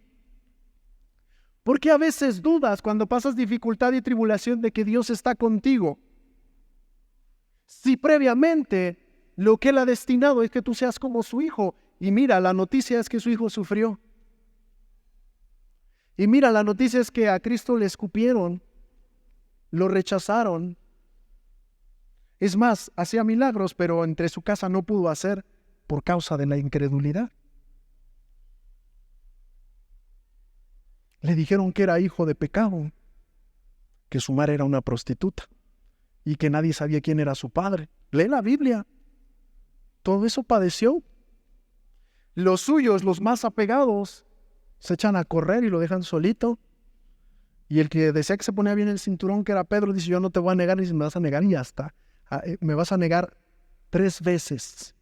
¿Por qué a veces dudas cuando pasas dificultad y tribulación de que Dios está contigo? Si previamente lo que Él ha destinado es que tú seas como su Hijo. Y mira, la noticia es que su Hijo sufrió. Y mira, la noticia es que a Cristo le escupieron, lo rechazaron. Es más, hacía milagros, pero entre su casa no pudo hacer por causa de la incredulidad. Le dijeron que era hijo de pecado, que su madre era una prostituta y que nadie sabía quién era su padre. Lee la Biblia. Todo eso padeció. Los suyos, los más apegados, se echan a correr y lo dejan solito. Y el que decía que se ponía bien el cinturón, que era Pedro, dice: yo no te voy a negar, y dice: me vas a negar y ya está. Me vas a negar 3 veces.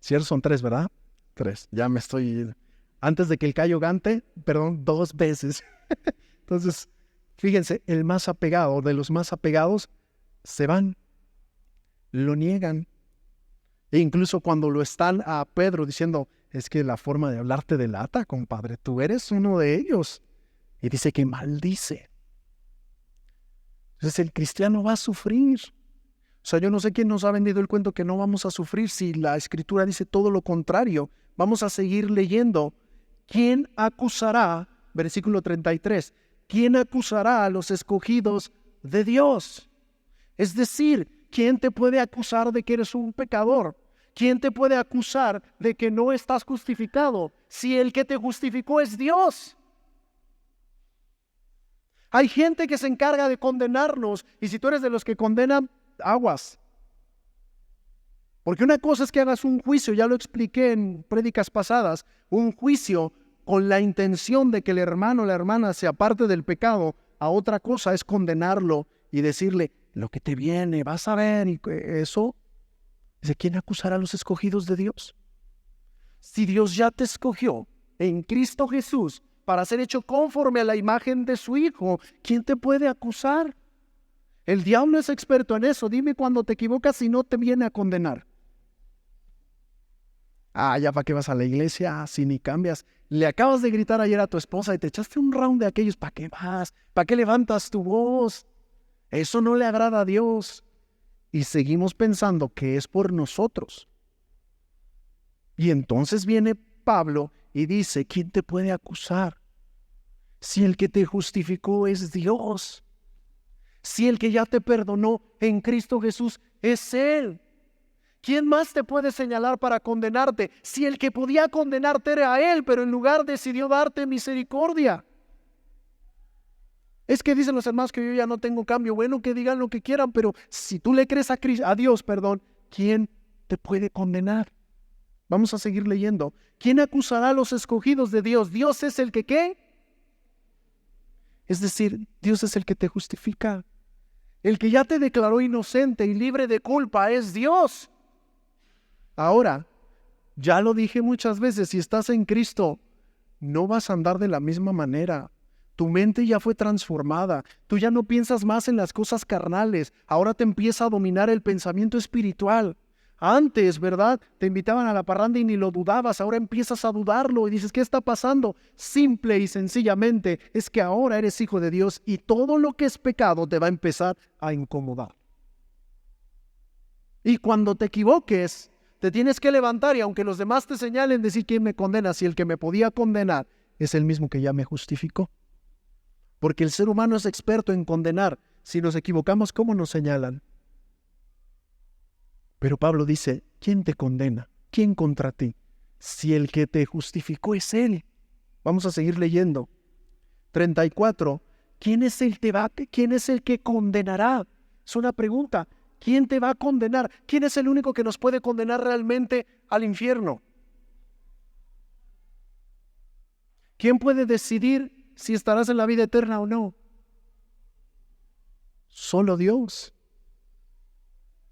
Cierto, son 3, ¿verdad? 3. Ya me estoy... Antes de que el gallo cante, 2 veces. Entonces, fíjense, el más apegado de los más apegados se van, lo niegan. E incluso cuando lo están a Pedro diciendo: es que la forma de hablar te delata, compadre, tú eres uno de ellos. Y dice que maldice. Entonces el cristiano va a sufrir. O sea, yo no sé quién nos ha vendido el cuento que no vamos a sufrir si la Escritura dice todo lo contrario. Vamos a seguir leyendo. ¿Quién acusará? Versículo 33. ¿Quién acusará a los escogidos de Dios? Es decir, ¿quién te puede acusar de que eres un pecador? ¿Quién te puede acusar de que no estás justificado si el que te justificó es Dios? Hay gente que se encarga de condenarnos, y si tú eres de los que condenan, aguas. Porque una cosa es que hagas un juicio, ya lo expliqué en prédicas pasadas, un juicio con la intención de que el hermano o la hermana se aparte del pecado. A otra cosa es condenarlo y decirle: lo que te viene, vas a ver, y eso. Dice: ¿quién acusará a los escogidos de Dios? Si Dios ya te escogió en Cristo Jesús para ser hecho conforme a la imagen de su Hijo, ¿quién te puede acusar? El diablo es experto en eso. Dime cuando te equivocas y no te viene a condenar. Ya para qué vas a la iglesia, si ni cambias. Le acabas de gritar ayer a tu esposa y te echaste un round de aquellos. ¿Para qué vas? ¿Para qué levantas tu voz? Eso no le agrada a Dios. Y seguimos pensando que es por nosotros. Y entonces viene Pablo y dice: ¿quién te puede acusar? Si el que te justificó es Dios. Si el que ya te perdonó en Cristo Jesús es Él. ¿Quién más te puede señalar para condenarte? Si el que podía condenarte era Él, pero en lugar decidió darte misericordia. Es que dicen los hermanos que yo ya no tengo cambio. Bueno, que digan lo que quieran, pero si tú le crees a Dios, ¿quién te puede condenar? Vamos a seguir leyendo. ¿Quién acusará a los escogidos de Dios? Dios es el que ¿qué? Es decir, Dios es el que te justifica. El que ya te declaró inocente y libre de culpa es Dios. Ahora, ya lo dije muchas veces, si estás en Cristo, no vas a andar de la misma manera. Tu mente ya fue transformada. Tú ya no piensas más en las cosas carnales. Ahora te empieza a dominar el pensamiento espiritual. Antes, ¿verdad? Te invitaban a la parranda y ni lo dudabas. Ahora empiezas a dudarlo y dices: ¿qué está pasando? Simple y sencillamente es que ahora eres hijo de Dios y todo lo que es pecado te va a empezar a incomodar. Y cuando te equivoques, te tienes que levantar y aunque los demás te señalen, decir: ¿quién me condena? Si el que me podía condenar es el mismo que ya me justificó. Porque el ser humano es experto en condenar. Si nos equivocamos, ¿cómo nos señalan? Pero Pablo dice: ¿quién te condena? ¿Quién contra ti? Si el que te justificó es Él. Vamos a seguir leyendo. 34, ¿quién es el que condenará? Es una pregunta. ¿Quién te va a condenar? ¿Quién es el único que nos puede condenar realmente al infierno? ¿Quién puede decidir si estarás en la vida eterna o no? Solo Dios.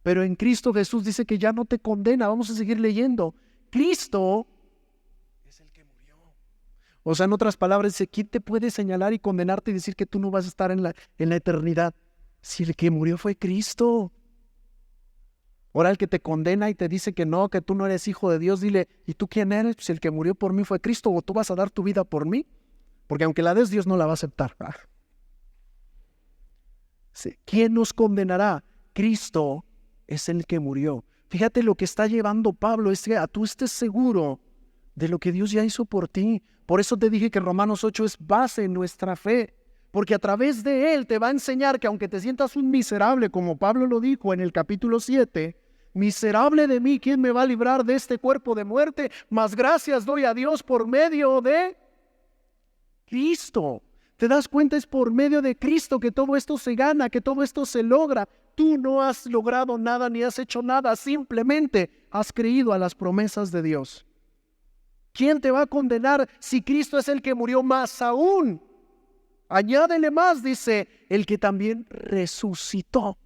Pero en Cristo Jesús dice que ya no te condena. Vamos a seguir leyendo. Cristo es el que murió. O sea, en otras palabras, dice, ¿quién te puede señalar y condenarte y decir que tú no vas a estar en la eternidad? Si el que murió fue Cristo. Ahora el que te condena y te dice que no, que tú no eres hijo de Dios, dile, ¿y tú quién eres? Pues el que murió por mí fue Cristo, ¿o tú vas a dar tu vida por mí? Porque aunque la des, Dios no la va a aceptar. Sí. ¿Quién nos condenará? Cristo es el que murió. Fíjate lo que está llevando Pablo, es que tú estés seguro de lo que Dios ya hizo por ti. Por eso te dije que Romanos 8 es base en nuestra fe. Porque a través de él te va a enseñar que aunque te sientas un miserable, como Pablo lo dijo en el capítulo 7, miserable de mí, ¿quién me va a librar de este cuerpo de muerte? Mas gracias doy a Dios por medio de Cristo. ¿Te das cuenta? Es por medio de Cristo que todo esto se gana, que todo esto se logra. Tú no has logrado nada ni has hecho nada, simplemente has creído a las promesas de Dios. ¿Quién te va a condenar si Cristo es el que murió? Más aún? Añádele más, dice, el que también resucitó.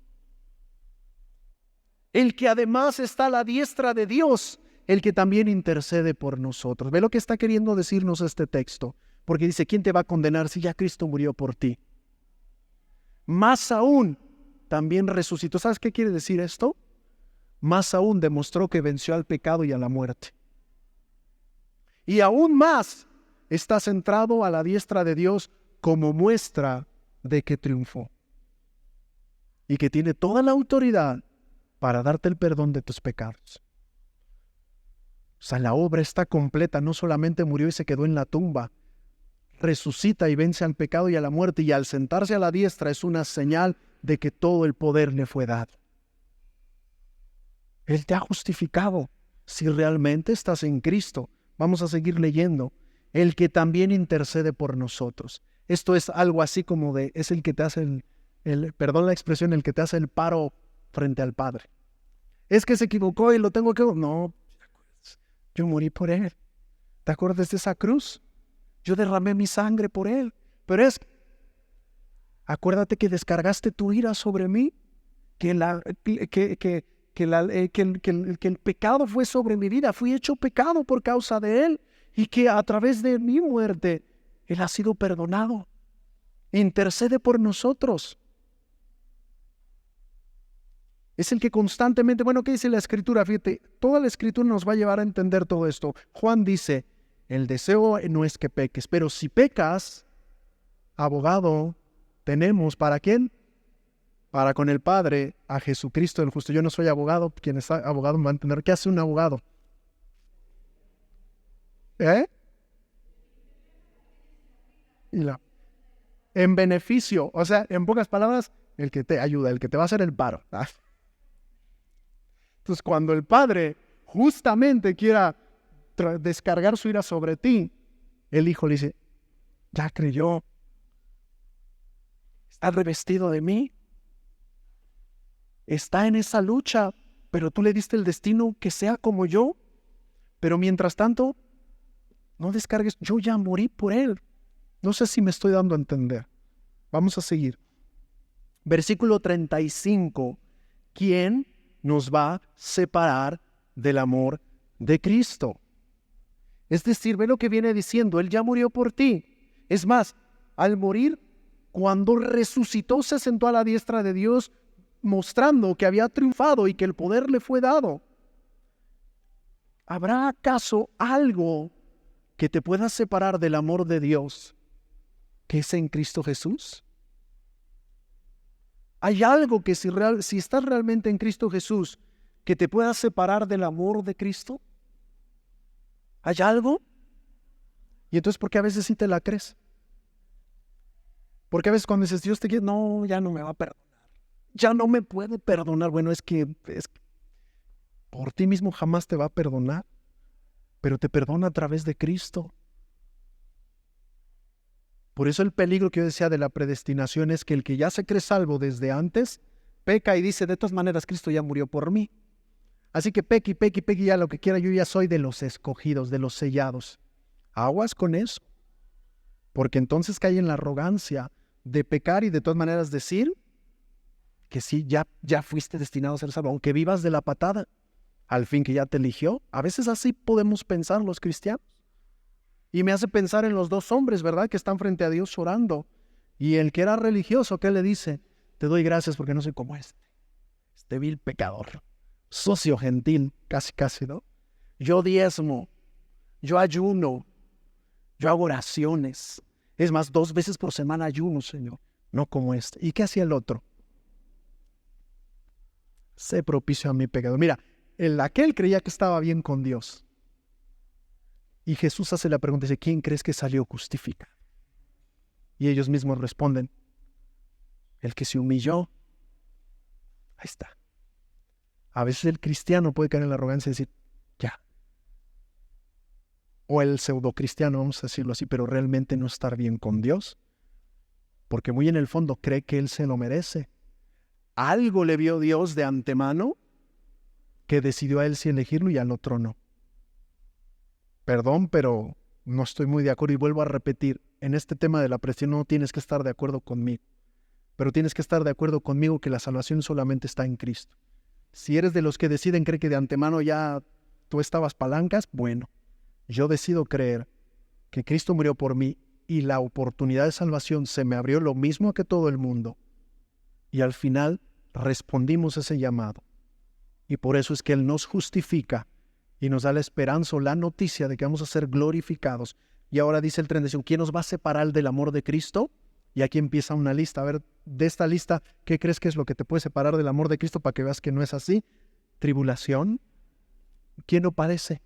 El que además está a la diestra de Dios, el que también intercede por nosotros. Ve lo que está queriendo decirnos este texto, porque dice, ¿quién te va a condenar si ya Cristo murió por ti? Más aún, también resucitó. ¿Sabes qué quiere decir esto? Más aún demostró que venció al pecado y a la muerte. Y aún más está centrado a la diestra de Dios como muestra de que triunfó y que tiene toda la autoridad para darte el perdón de tus pecados. O sea, la obra está completa, no solamente murió y se quedó en la tumba, resucita y vence al pecado y a la muerte, y al sentarse a la diestra es una señal de que todo el poder le fue dado. Él te ha justificado si realmente estás en Cristo. Vamos a seguir leyendo. El que también intercede por nosotros. Esto es algo así como de, es el que te hace perdón la expresión, el que te hace el paro frente al Padre. Es que se equivocó y lo tengo que... No, yo morí por él. ¿Te acuerdas de esa cruz? Yo derramé mi sangre por él. Pero acuérdate que descargaste tu ira sobre mí, que el pecado fue sobre mi vida, fui hecho pecado por causa de él, y que a través de mi muerte él ha sido perdonado. Intercede por nosotros. Es el que constantemente, bueno, ¿qué dice la Escritura? Fíjate, toda la Escritura nos va a llevar a entender todo esto. Juan dice, el deseo no es que peques, pero si pecas, abogado tenemos, ¿para quién? Para con el Padre, a Jesucristo el justo. Yo no soy abogado, quien es abogado me va a entender. ¿Qué hace un abogado? En beneficio, o sea, en pocas palabras, el que te ayuda, el que te va a hacer el paro. Entonces, cuando el Padre justamente quiera descargar su ira sobre ti, el Hijo le dice, ya creyó, está revestido de mí, está en esa lucha, pero tú le diste el destino que sea como yo, pero mientras tanto, no descargues, yo ya morí por él. No sé si me estoy dando a entender. Vamos a seguir. Versículo 35. ¿Quién nos va a separar del amor de Cristo? Es decir, ve lo que viene diciendo, él ya murió por ti. Es más, al morir, cuando resucitó, se sentó a la diestra de Dios, mostrando que había triunfado y que el poder le fue dado. ¿Habrá acaso algo que te pueda separar del amor de Dios que es en Cristo Jesús? ¿Hay algo que si estás realmente en Cristo Jesús, que te pueda separar del amor de Cristo? ¿Hay algo? Y entonces, ¿por qué a veces sí te la crees? Porque a veces cuando dices, Dios te quiere, no, ya no me va a perdonar. Ya no me puede perdonar. Bueno, es que por ti mismo jamás te va a perdonar, pero te perdona a través de Cristo. Por eso el peligro que yo decía de la predestinación es que el que ya se cree salvo desde antes, peca y dice, de todas maneras Cristo ya murió por mí. Así que peque y peque y peque ya lo que quiera, yo ya soy de los escogidos, de los sellados. Aguas con eso. Porque entonces cae en la arrogancia de pecar y de todas maneras decir que sí, ya fuiste destinado a ser salvo, aunque vivas de la patada, al fin que ya te eligió. A veces así podemos pensar los cristianos. Y me hace pensar en los dos hombres, ¿verdad? Que están frente a Dios orando. Y el que era religioso, ¿qué le dice? Te doy gracias porque no soy como este vil pecador, socio gentil, casi, ¿no? Yo diezmo, yo ayuno, yo hago oraciones. Es más, 2 veces por semana ayuno, Señor, no como este. ¿Y qué hacía el otro? Sé propicio a mi pecador. Mira, aquel creía que estaba bien con Dios. Y Jesús hace la pregunta, dice, ¿quién crees que salió justificado? Y ellos mismos responden, el que se humilló. Ahí está. A veces el cristiano puede caer en la arrogancia y decir, ya. O el pseudocristiano, vamos a decirlo así, pero realmente no estar bien con Dios. Porque muy en el fondo cree que Él se lo merece. Algo le vio Dios de antemano que decidió a él sí elegirlo y al otro no. Perdón, pero no estoy muy de acuerdo y vuelvo a repetir, en este tema de la presión no tienes que estar de acuerdo conmigo, pero tienes que estar de acuerdo conmigo que la salvación solamente está en Cristo. Si eres de los que deciden creer que de antemano ya tú estabas palancas, bueno, yo decido creer que Cristo murió por mí y la oportunidad de salvación se me abrió lo mismo que todo el mundo. Y al final respondimos ese llamado. Y por eso es que Él nos justifica y nos da la esperanza o la noticia de que vamos a ser glorificados. Y ahora dice el 31, ¿quién nos va a separar del amor de Cristo? Y aquí empieza una lista. A ver, de esta lista, ¿qué crees que es lo que te puede separar del amor de Cristo para que veas que no es así? Tribulación. ¿Quién no padece?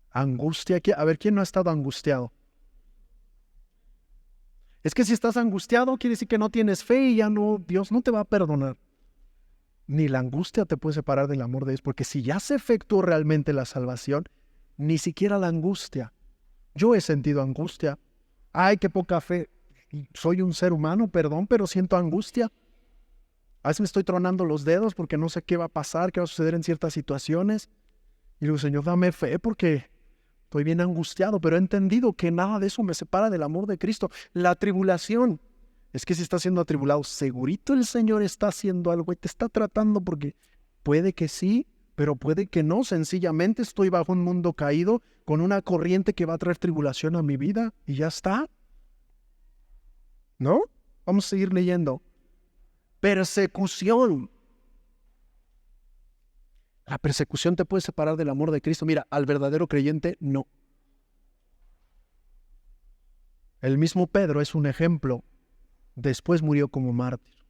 Angustia. A ver, ¿quién no ha estado angustiado? Es que si estás angustiado, quiere decir que no tienes fe y ya no, Dios no te va a perdonar. Ni la angustia te puede separar del amor de Dios, porque si ya se efectuó realmente la salvación, ni siquiera la angustia. Yo he sentido angustia. Ay, qué poca fe. Soy un ser humano, perdón, pero siento angustia. A veces me estoy tronando los dedos porque no sé qué va a pasar, qué va a suceder en ciertas situaciones. Y digo, Señor, dame fe porque estoy bien angustiado, pero he entendido que nada de eso me separa del amor de Cristo. La tribulación. Es que si estás siendo atribulado, segurito el Señor está haciendo algo y te está tratando porque puede que sí, pero puede que no. Sencillamente estoy bajo un mundo caído con una corriente que va a traer tribulación a mi vida y ya está. ¿No? Vamos a seguir leyendo. Persecución. La persecución te puede separar del amor de Cristo. Mira, al verdadero creyente, no. El mismo Pedro es un ejemplo. Después murió como mártir.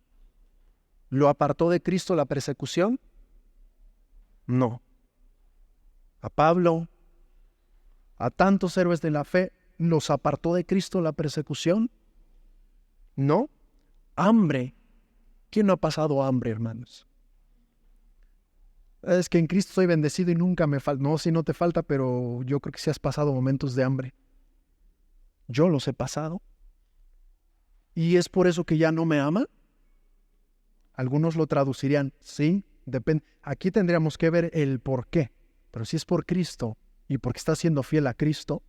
¿Lo apartó de Cristo la persecución? No. A Pablo, a tantos héroes de la fe, ¿los apartó de Cristo la persecución? No. Hambre. ¿Quién no ha pasado hambre, hermanos? Es que en Cristo soy bendecido y nunca me falta. No, si no te falta, pero yo creo que sí has pasado momentos de hambre. Yo los he pasado. ¿Y es por eso que ya no me ama? Algunos lo traducirían, sí, depende. Aquí tendríamos que ver el por qué. Pero si es por Cristo y porque estás siendo fiel a Cristo,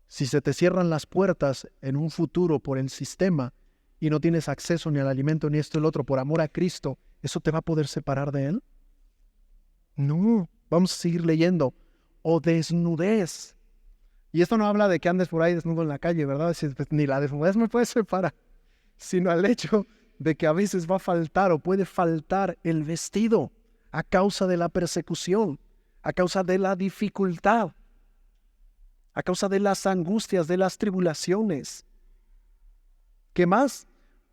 si se te cierran las puertas en un futuro por el sistema y no tienes acceso ni al alimento ni esto y el otro por amor a Cristo, ¿eso te va a poder separar de Él? No, vamos a seguir leyendo. O desnudez. Y esto no habla de que andes por ahí desnudo en la calle, ¿verdad? Ni la desnudez me puede separar, sino al hecho de que a veces va a faltar o puede faltar el vestido a causa de la persecución, a causa de la dificultad, a causa de las angustias, de las tribulaciones. ¿Qué más?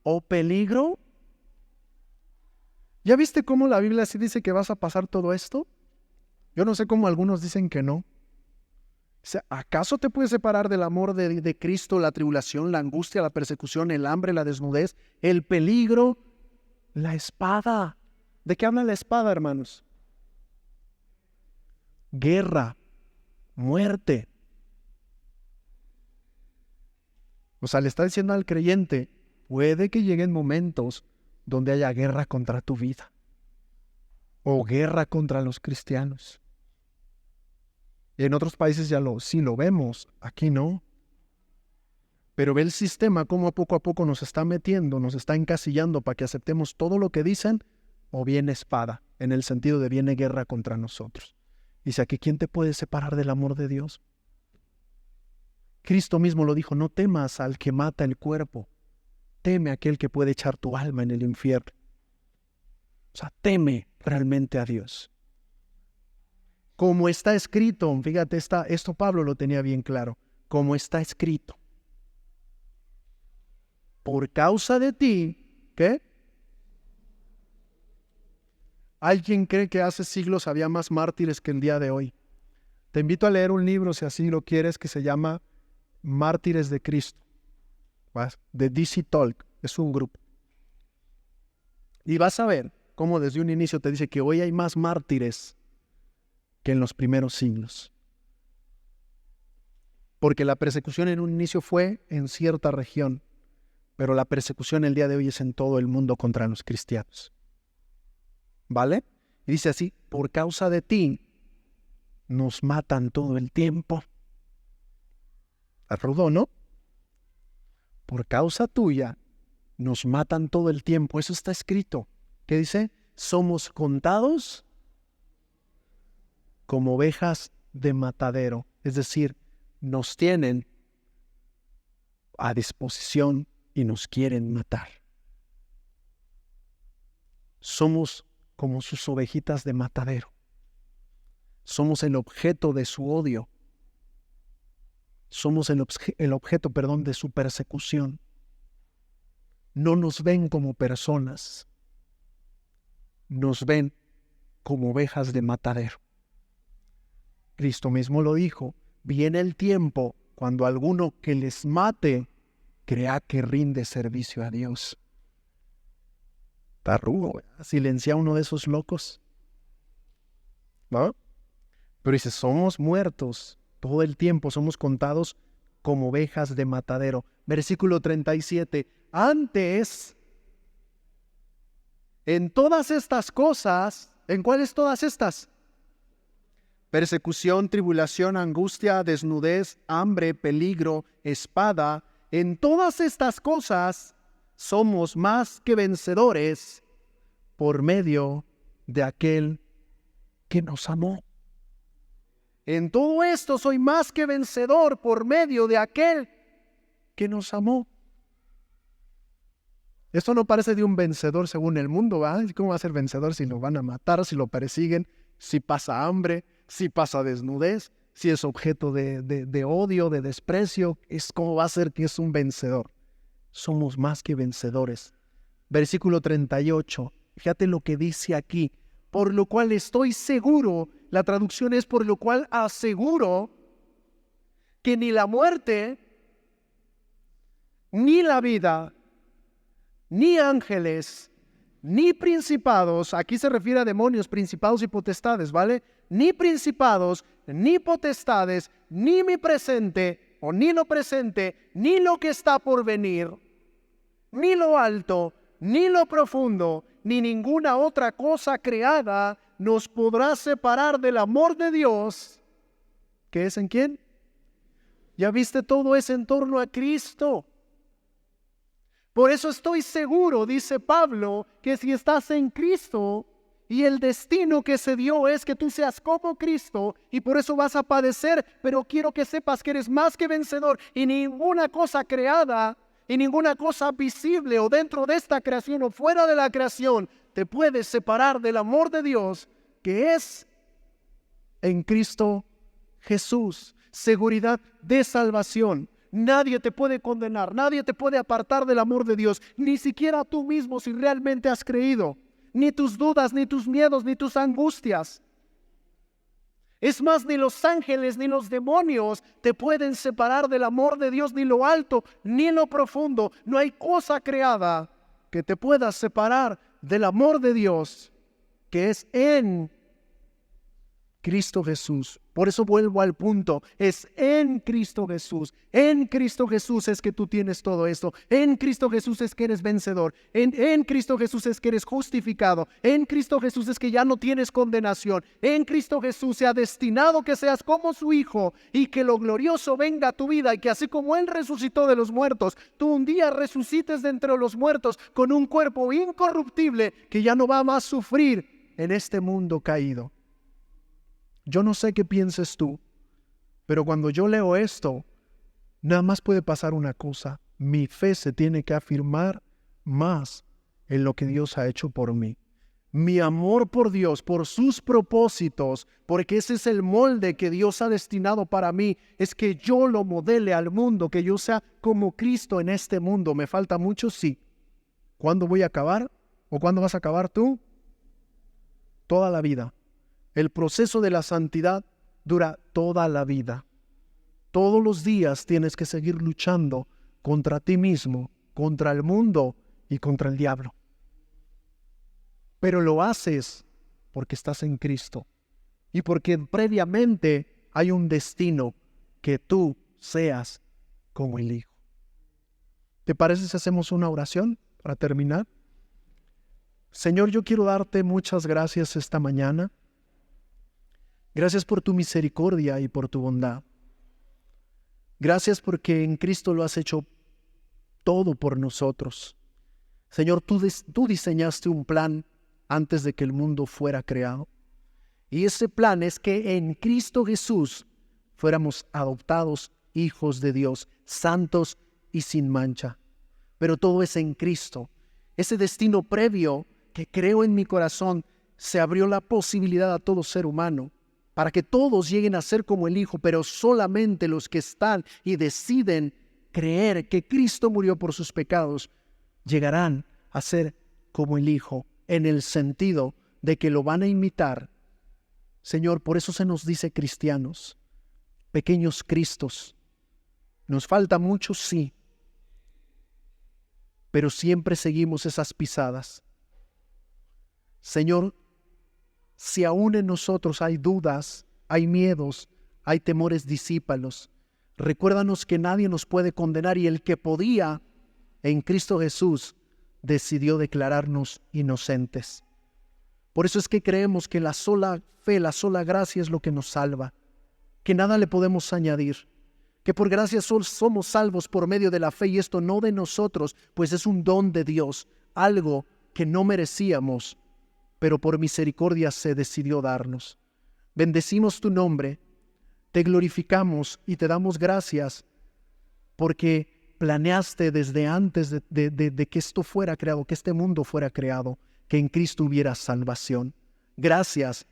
¿O peligro? ¿Ya viste cómo la Biblia sí dice que vas a pasar todo esto? Yo no sé cómo algunos dicen que no. O sea, ¿acaso te puede separar del amor de Cristo la tribulación, la angustia, la persecución, el hambre, la desnudez, el peligro, la espada? ¿De qué habla la espada, hermanos? Guerra, muerte. O sea, le está diciendo al creyente, puede que lleguen momentos donde haya guerra contra tu vida o guerra contra los cristianos. En otros países sí lo vemos, aquí no. Pero ve el sistema como poco a poco nos está metiendo, nos está encasillando para que aceptemos todo lo que dicen, o viene espada, en el sentido de viene guerra contra nosotros. Dice aquí, ¿quién te puede separar del amor de Dios? Cristo mismo lo dijo, no temas al que mata el cuerpo, teme a aquel que puede echar tu alma en el infierno. O sea, teme realmente a Dios. Como está escrito, fíjate, esto Pablo lo tenía bien claro, como está escrito. Por causa de ti, ¿qué? ¿Alguien cree que hace siglos había más mártires que el día de hoy? Te invito a leer un libro, si así lo quieres, que se llama Mártires de Cristo, de DC Talk, es un grupo. Y vas a ver cómo desde un inicio te dice que hoy hay más mártires que en los primeros siglos. Porque la persecución en un inicio fue en cierta región, pero la persecución el día de hoy es en todo el mundo contra los cristianos. ¿Vale? Y dice así, por causa de ti nos matan todo el tiempo. Rudo, ¿no? Por causa tuya nos matan todo el tiempo. Eso está escrito. ¿Qué dice? Somos contados como ovejas de matadero. Es decir, nos tienen a disposición y nos quieren matar. Somos como sus ovejitas de matadero. Somos el objeto de su odio. Somos el objeto, de su persecución. No nos ven como personas. Nos ven como ovejas de matadero. Cristo mismo lo dijo, viene el tiempo cuando alguno que les mate crea que rinde servicio a Dios. Está rudo, silencia a uno de esos locos, ¿no? Pero dice, somos muertos todo el tiempo, somos contados como ovejas de matadero. Versículo 37, antes, en todas estas cosas, ¿en cuáles todas estas? Persecución, tribulación, angustia, desnudez, hambre, peligro, espada. En todas estas cosas somos más que vencedores por medio de aquel que nos amó. En todo esto soy más que vencedor por medio de aquel que nos amó. Esto no parece de un vencedor según el mundo, ¿verdad? ¿Cómo va a ser vencedor si lo van a matar, si lo persiguen, si pasa hambre, si pasa desnudez, si es objeto de odio, de desprecio? ¿Cómo va a ser que es un vencedor? Somos más que vencedores. Versículo 38, fíjate lo que dice aquí. Por lo cual estoy seguro, la traducción es por lo cual aseguro que ni la muerte, ni la vida, ni ángeles, ni principados, aquí se refiere a demonios, principados y potestades, ¿vale? Ni principados, ni potestades, ni mi presente, o ni lo presente, ni lo que está por venir, ni lo alto, ni lo profundo, ni ninguna otra cosa creada nos podrá separar del amor de Dios. ¿Qué es en quién? Ya viste, todo es en torno a Cristo. Por eso estoy seguro, dice Pablo, que si estás en Cristo y el destino que se dio es que tú seas como Cristo y por eso vas a padecer, pero quiero que sepas que eres más que vencedor y ninguna cosa creada y ninguna cosa visible o dentro de esta creación o fuera de la creación te puede separar del amor de Dios que es en Cristo Jesús. Seguridad de salvación. Nadie te puede condenar, nadie te puede apartar del amor de Dios, ni siquiera tú mismo si realmente has creído, ni tus dudas, ni tus miedos, ni tus angustias. Es más, ni los ángeles ni los demonios te pueden separar del amor de Dios, ni lo alto, ni lo profundo. No hay cosa creada que te pueda separar del amor de Dios, que es en Cristo Jesús. Por eso vuelvo al punto, es en Cristo Jesús. En Cristo Jesús es que tú tienes todo esto. En Cristo Jesús es que eres vencedor. En Cristo Jesús es que eres justificado. En Cristo Jesús es que ya no tienes condenación. En Cristo Jesús se ha destinado que seas como su Hijo y que lo glorioso venga a tu vida y que así como Él resucitó de los muertos, tú un día resucites de entre los muertos con un cuerpo incorruptible que ya no va más a sufrir en este mundo caído. Yo no sé qué pienses tú, pero cuando yo leo esto, nada más puede pasar una cosa. Mi fe se tiene que afirmar más en lo que Dios ha hecho por mí. Mi amor por Dios, por sus propósitos, porque ese es el molde que Dios ha destinado para mí, es que yo lo modele al mundo, que yo sea como Cristo en este mundo. ¿Me falta mucho? Sí. ¿Cuándo voy a acabar? ¿O cuándo vas a acabar tú? Toda la vida. El proceso de la santidad dura toda la vida. Todos los días tienes que seguir luchando contra ti mismo, contra el mundo y contra el diablo. Pero lo haces porque estás en Cristo y porque previamente hay un destino que tú seas como el Hijo. ¿Te parece si hacemos una oración para terminar? Señor, yo quiero darte muchas gracias esta mañana. Gracias por tu misericordia y por tu bondad. Gracias porque en Cristo lo has hecho todo por nosotros. Señor, tú diseñaste un plan antes de que el mundo fuera creado. Y ese plan es que en Cristo Jesús fuéramos adoptados hijos de Dios, santos y sin mancha. Pero todo es en Cristo. Ese destino previo que creo en mi corazón, se abrió la posibilidad a todo ser humano para que todos lleguen a ser como el Hijo, pero solamente los que están y deciden creer que Cristo murió por sus pecados, llegarán a ser como el Hijo, en el sentido de que lo van a imitar. Señor, por eso se nos dice cristianos, pequeños Cristos. Nos falta mucho, sí, pero siempre seguimos esas pisadas. Señor, si aún en nosotros hay dudas, hay miedos, hay temores, disípalos. Recuérdanos que nadie nos puede condenar y el que podía, en Cristo Jesús, decidió declararnos inocentes. Por eso es que creemos que la sola fe, la sola gracia es lo que nos salva, que nada le podemos añadir, que por gracia somos salvos por medio de la fe y esto no de nosotros, pues es un don de Dios, algo que no merecíamos, pero por misericordia se decidió darnos. Bendecimos tu nombre, te glorificamos y te damos gracias porque planeaste desde antes de que esto fuera creado, que este mundo fuera creado, que en Cristo hubiera salvación. Gracias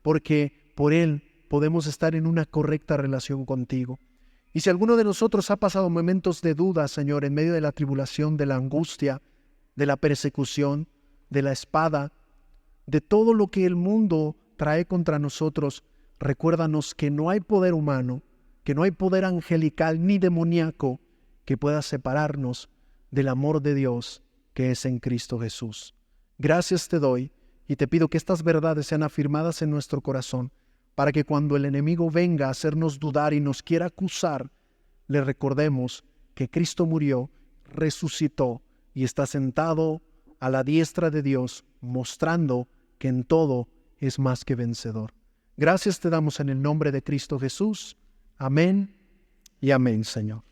porque por Él podemos estar en una correcta relación contigo. Y si alguno de nosotros ha pasado momentos de duda, Señor, en medio de la tribulación, de la angustia, de la persecución, de la espada, de todo lo que el mundo trae contra nosotros, recuérdanos que no hay poder humano, que no hay poder angelical ni demoníaco que pueda separarnos del amor de Dios que es en Cristo Jesús. Gracias te doy y te pido que estas verdades sean afirmadas en nuestro corazón para que cuando el enemigo venga a hacernos dudar y nos quiera acusar, le recordemos que Cristo murió, resucitó y está sentado a la diestra de Dios, mostrando que en todo es más que vencedor. Gracias te damos en el nombre de Cristo Jesús. Amén y amén, Señor.